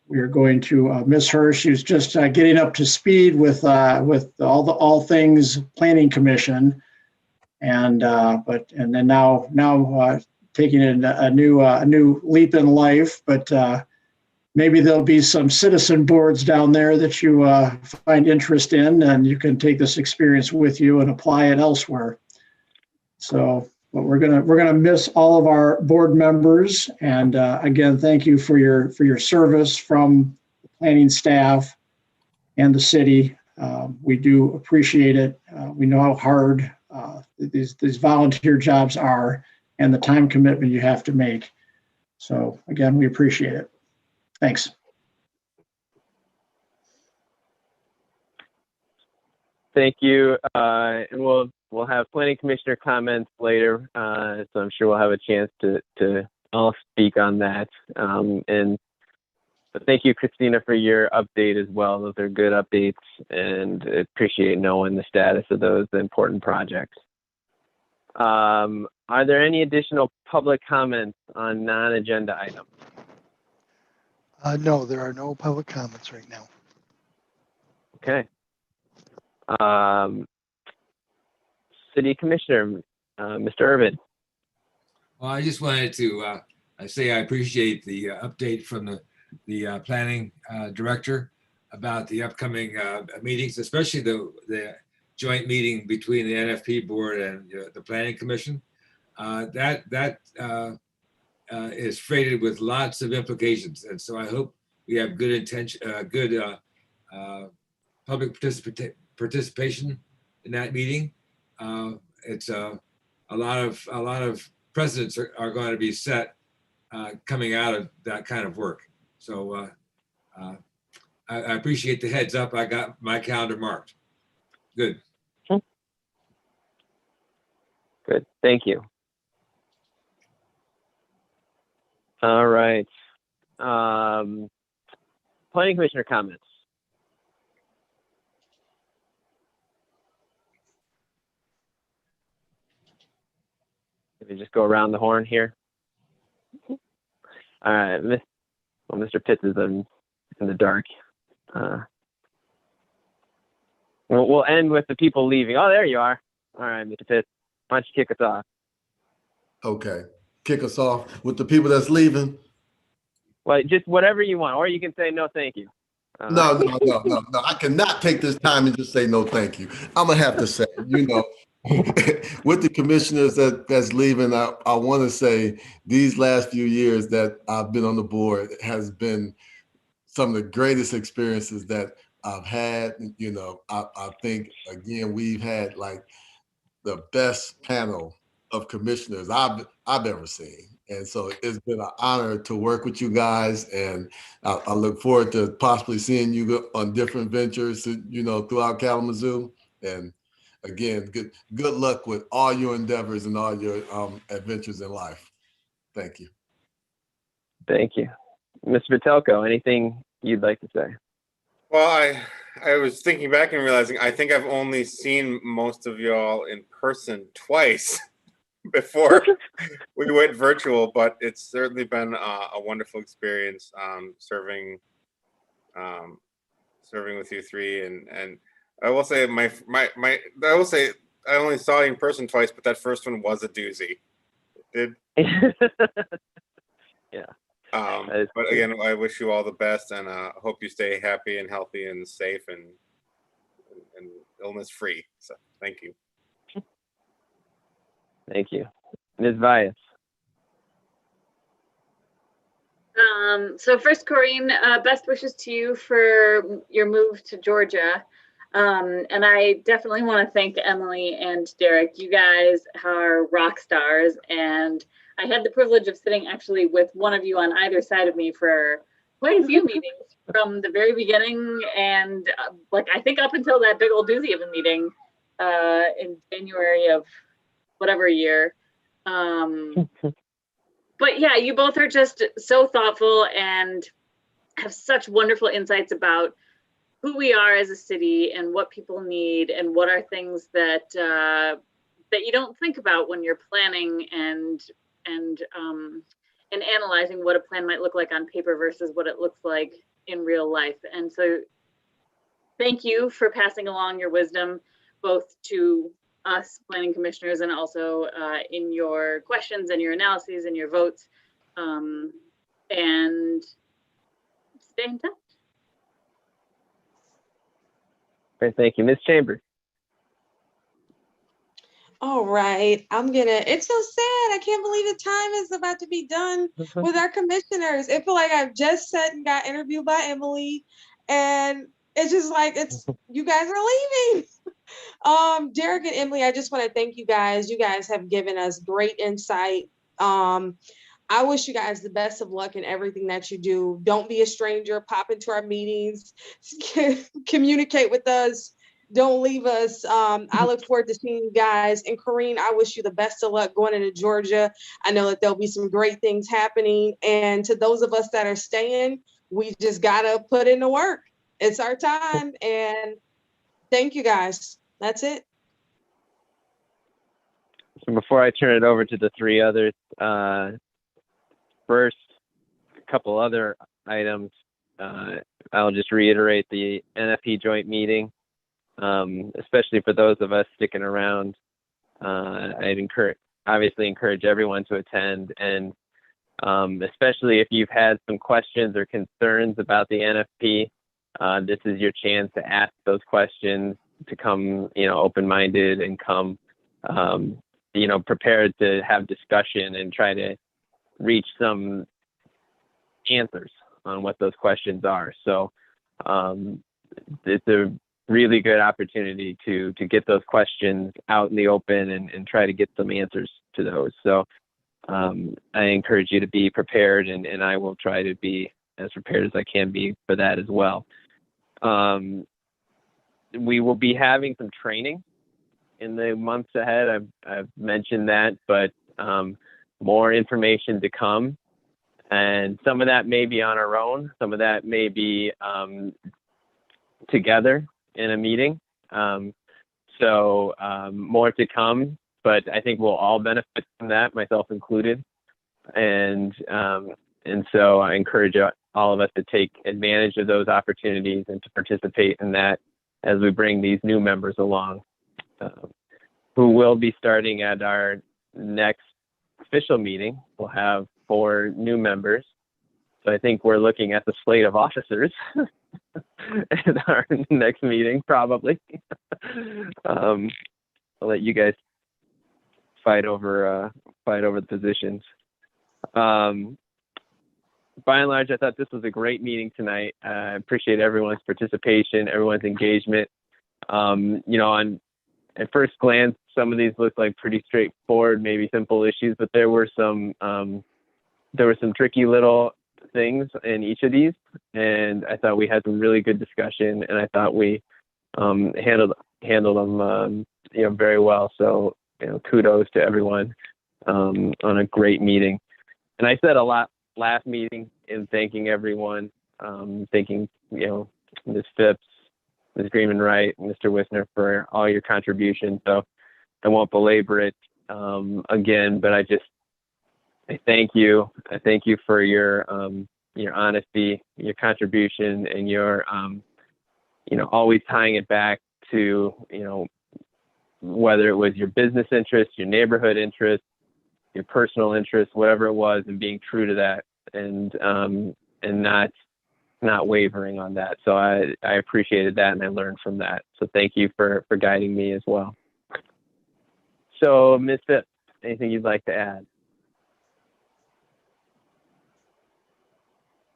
we are going to miss her. She's just getting up to speed with all things Planning Commission, and then now taking a new leap in life. But maybe there'll be some citizen boards down there that you find interest in, and you can take this experience with you and apply it elsewhere. So. But we're gonna miss all of our board members, and again, thank you for your service from the planning staff and the city. We do appreciate it. We know how hard these volunteer jobs are, and the time commitment you have to make. So again, we appreciate it. Thanks. Thank you, and we'll have planning commissioner comments later, so I'm sure we'll have a chance to all speak on that. But thank you, Christina, for your update as well. Those are good updates, and appreciate knowing the status of those important projects. Are there any additional public comments on non-agenda items? No, there are no public comments right now. Okay. City Commissioner, Mr. Irvin. Well, I just wanted to say I appreciate the update from the planning director about the upcoming meetings, especially the joint meeting between the NFP board and the Planning Commission. That is freighted with lots of implications, and so I hope we have good intention, good public participation in that meeting. It's a lot of precedents are going to be set coming out of that kind of work. So I appreciate the heads up. I got my calendar marked. Good. Good. Thank you. All right. Planning Commissioner comments. Maybe just go around the horn here. All right, Mr. Pitts is in the dark. We'll end with the people leaving. Oh, there you are. All right, Mr. Pitts, why don't you kick us off? Okay, kick us off with the people that's leaving. Well, just whatever you want, or you can say no, thank you. No. I cannot take this time and just say no, thank you. I'm gonna have to say, with the commissioners that's leaving, I want to say these last few years that I've been on the board has been some of the greatest experiences that I've had. I think again we've had like the best panel of commissioners I've ever seen. And so it's been an honor to work with you guys, and I look forward to possibly seeing you on different ventures, throughout Kalamazoo. And again, good luck with all your endeavors and all your adventures in life. Thank you. Thank you. Mr. Vitelko, anything you'd like to say? Well, I was thinking back and realizing I think I've only seen most of y'all in person twice before we went virtual, but it's certainly been a wonderful experience serving with you three, and I will say I will say I only saw you in person twice, but that first one was a doozy. It did. Yeah. But again, I wish you all the best, and hope you stay happy and healthy and safe and illness free. So thank you. Thank you. Ms. Vyas. So first, Corrine, best wishes to you for your move to Georgia. And I definitely want to thank Emily and Derek. You guys are rock stars. And I had the privilege of sitting actually with one of you on either side of me for quite a few meetings from the very beginning. And like, I think up until that big old doozy of a meeting in January of whatever year. But yeah, you both are just so thoughtful and have such wonderful insights about who we are as a city and what people need and what are things that that you don't think about when you're planning and analyzing what a plan might look like on paper versus what it looks like in real life. And so thank you for passing along your wisdom both to us planning commissioners and also in your questions and your analyses and your votes, and stay in touch. Great, thank you. Ms. Chambers. All right, it's so sad. I can't believe the time is about to be done with our commissioners. It feels like I've just sat and got interviewed by Emily, and it's just like, you guys are leaving. Derek and Emily, I just want to thank you guys. You guys have given us great insight. I wish you guys the best of luck in everything that you do. Don't be a stranger. Pop into our meetings. Communicate with us. Don't leave us. I look forward to seeing you guys. And Corrine, I wish you the best of luck going into Georgia. I know that there'll be some great things happening. And to those of us that are staying, we just got to put in the work. It's our time. And thank you guys. That's it. So before I turn it over to the three others, first, a couple other items. I'll just reiterate the NFP joint meeting, especially for those of us sticking around. I'd obviously encourage everyone to attend, and especially if you've had some questions or concerns about the NFP, this is your chance to ask those questions, to come, open-minded and come, prepared to have discussion and try to reach some answers on what those questions are. So it's a really good opportunity to get those questions out in the open and try to get some answers to those. So I encourage you to be prepared, and I will try to be as prepared as I can be for that as well. We will be having some training in the months ahead. I've mentioned that, but more information to come. And some of that may be on our own. Some of that may be together in a meeting. So more to come, but I think we'll all benefit from that, myself included. And so I encourage all of us to take advantage of those opportunities and to participate in that as we bring these new members along, who will be starting at our next official meeting. We'll have 4 new members. So I think we're looking at the slate of officers at our next meeting, probably. I'll let you guys fight over the positions. By and large, I thought this was a great meeting tonight. I appreciate everyone's participation, everyone's engagement. At first glance, some of these look like pretty straightforward, maybe simple issues, but there were some tricky little things in each of these, and I thought we had some really good discussion, and I thought we handled them very well. So kudos to everyone on a great meeting. And I said a lot last meeting in thanking everyone, thanking Ms. Phipps, Ms. Greenman-Wright, Mr. Wisner for all your contributions. So I won't belabor it again, but I thank you. I thank you for your honesty, your contribution, and your always tying it back to whether it was your business interest, your neighborhood interest, your personal interest, whatever it was, and being true to that and not wavering on that. So I appreciated that, and I learned from that. So thank you for guiding me as well. So Ms. Phipps, anything you'd like to add?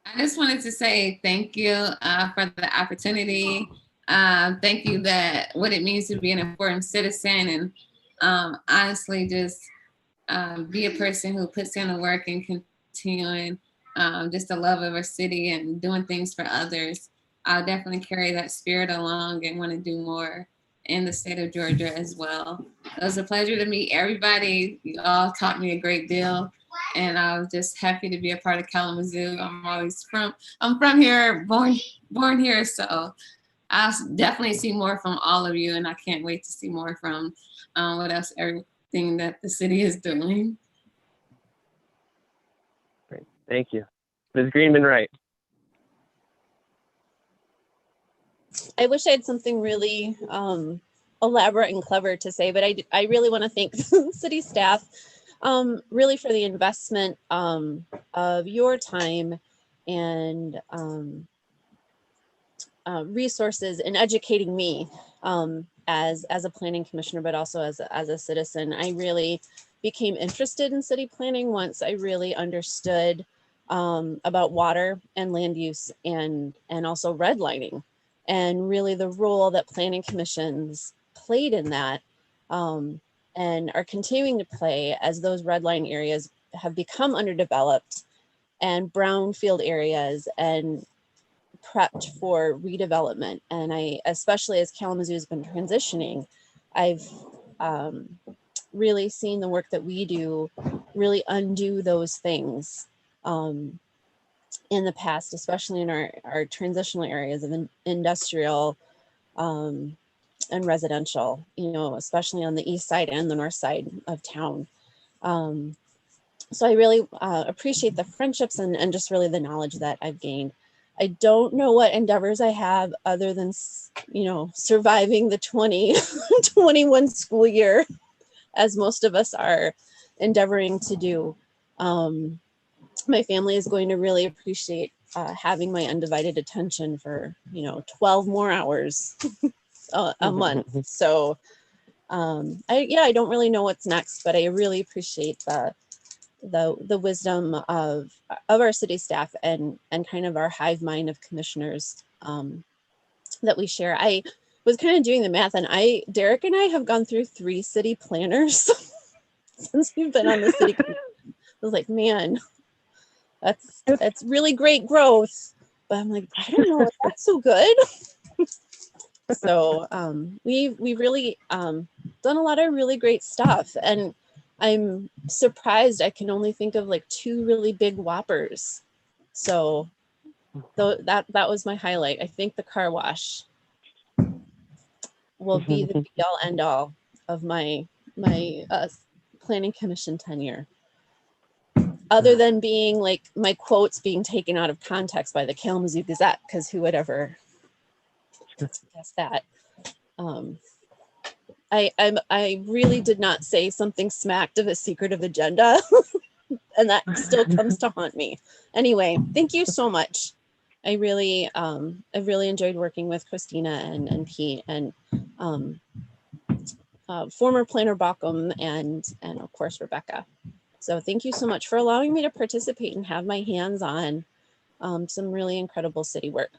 I just wanted to say thank you for the opportunity. Thank you that what it means to be an important citizen, and honestly, just be a person who puts in the work and continuing just the love of our city and doing things for others. I'll definitely carry that spirit along and want to do more in the state of Georgia as well. It was a pleasure to meet everybody. You all taught me a great deal, and I was just happy to be a part of Kalamazoo. I'm from here, born here, so I'll definitely see more from all of you, and I can't wait to see more from everything that the city is doing. Great, thank you. Ms. Greenman-Wright. I wish I had something really elaborate and clever to say, but I really want to thank city staff really for the investment of your time and resources in educating me as a planning commissioner, but also as a citizen. I really became interested in city planning once I really understood about water and land use and also redlining, and really the role that planning commissions played in that and are continuing to play as those redline areas have become underdeveloped and brownfield areas and prepped for redevelopment. And I, especially as Kalamazoo has been transitioning, I've really seen the work that we do really undo those things in the past, especially in our transitional areas of industrial and residential, you know, especially on the east side and the north side of town. So I really appreciate the friendships and just really the knowledge that I've gained. I don't know what endeavors I have other than, you know, surviving the 2021 school year, as most of us are endeavoring to do. My family is going to really appreciate having my undivided attention for, you know, 12 more hours a month. So I don't really know what's next, but I really appreciate the wisdom of our city staff and kind of our hive mind of commissioners that we share. I was kind of doing the math, and Derek and I have gone through 3 city planners since we've been on the city commission. I was like, man, that's really great growth, but I'm like, I don't know if that's so good. So we've really done a lot of really great stuff, and I'm surprised I can only think of like 2 really big whoppers. So that was my highlight. I think the car wash will be the be all end all of my planning commission tenure. Other than being like my quotes being taken out of context by the Kalamazoo Gazette, because who would ever guess that? I really did not say something smacked of a secretive agenda, and that still comes to haunt me. Anyway, thank you so much. I've really enjoyed working with Christina and Pete and former planner Baucom and of course Rebecca. So thank you so much for allowing me to participate and have my hands on some really incredible city work.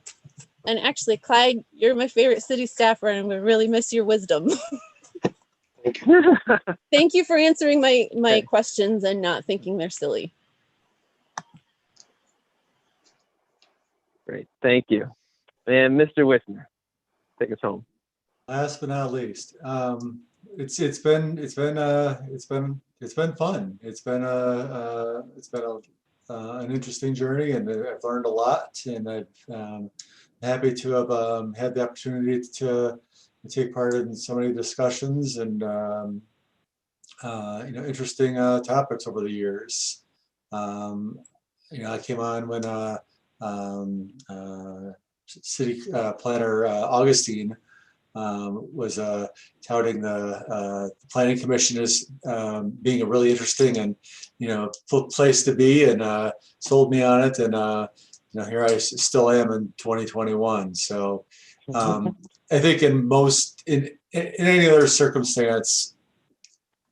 And actually, Clyde, you're my favorite city staffer, and I'm gonna really miss your wisdom. Thank you for answering my questions and not thinking they're silly. Great, thank you. And Mr. Wisner, take us home. Last but not least, it's been fun. It's been an interesting journey, and I've learned a lot, and I'm happy to have had the opportunity to take part in so many discussions and you know, interesting topics over the years. You know, I came on when city planner Augustine was touting the Planning Commission as being a really interesting and place to be, and sold me on it. And here I still am in 2021. So I think in any other circumstance,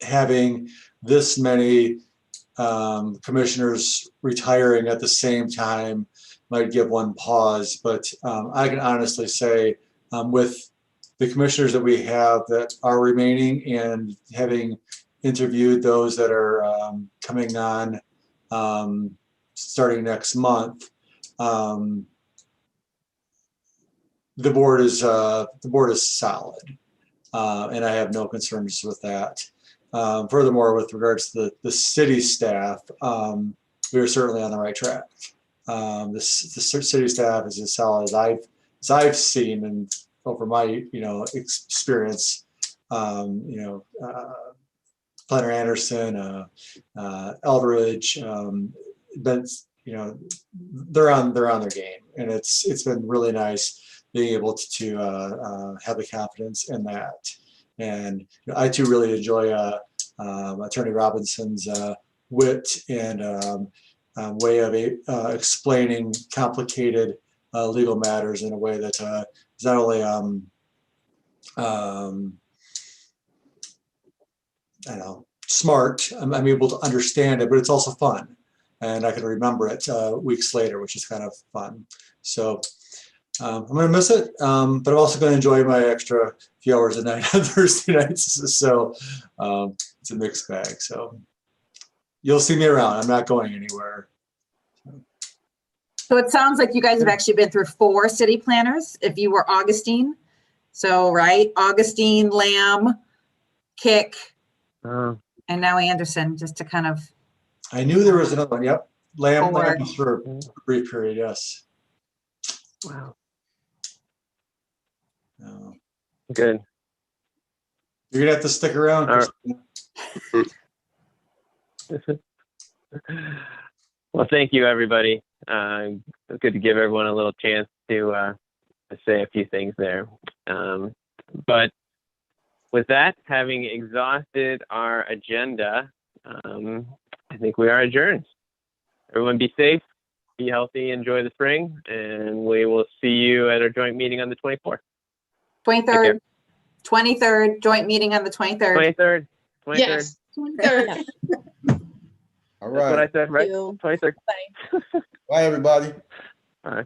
having this many commissioners retiring at the same time might give one pause. But I can honestly say, with the commissioners that we have that are remaining, and having interviewed those that are coming on starting next month, the board is solid, and I have no concerns with that. Furthermore, with regards to the city staff, we are certainly on the right track. The city staff is as solid as I've seen, and over my experience. Planner Anderson, Eldridge, but they're on their game, and it's been really nice being able to have the confidence in that. And I too really enjoy Attorney Robinson's wit and way of explaining complicated legal matters in a way that is not only I know, smart. I'm able to understand it, but it's also fun, and I can remember it weeks later, which is kind of fun. So I'm going to miss it, but I'm also going to enjoy my extra few hours a night on Thursday nights. So it's a mixed bag. So you'll see me around. I'm not going anywhere. So it sounds like you guys have actually been through 4 city planners. If you were Augustine, so right, Augustine, Lamb, Kick. And now Anderson, just to kind of. I knew there was another one. Yep. Lamb for a brief period. Yes. Wow. Oh. Good. You're going to have to stick around. Well, thank you, everybody. It's good to give everyone a little chance to say a few things there. But with that, having exhausted our agenda, I think we are adjourned. Everyone be safe, be healthy, enjoy the spring, and we will see you at our joint meeting on the 24th. 23rd, joint meeting on the 23rd. 23rd. Yes, 23rd. All That's what I right. said, right? 23rd. Bye, everybody. All right.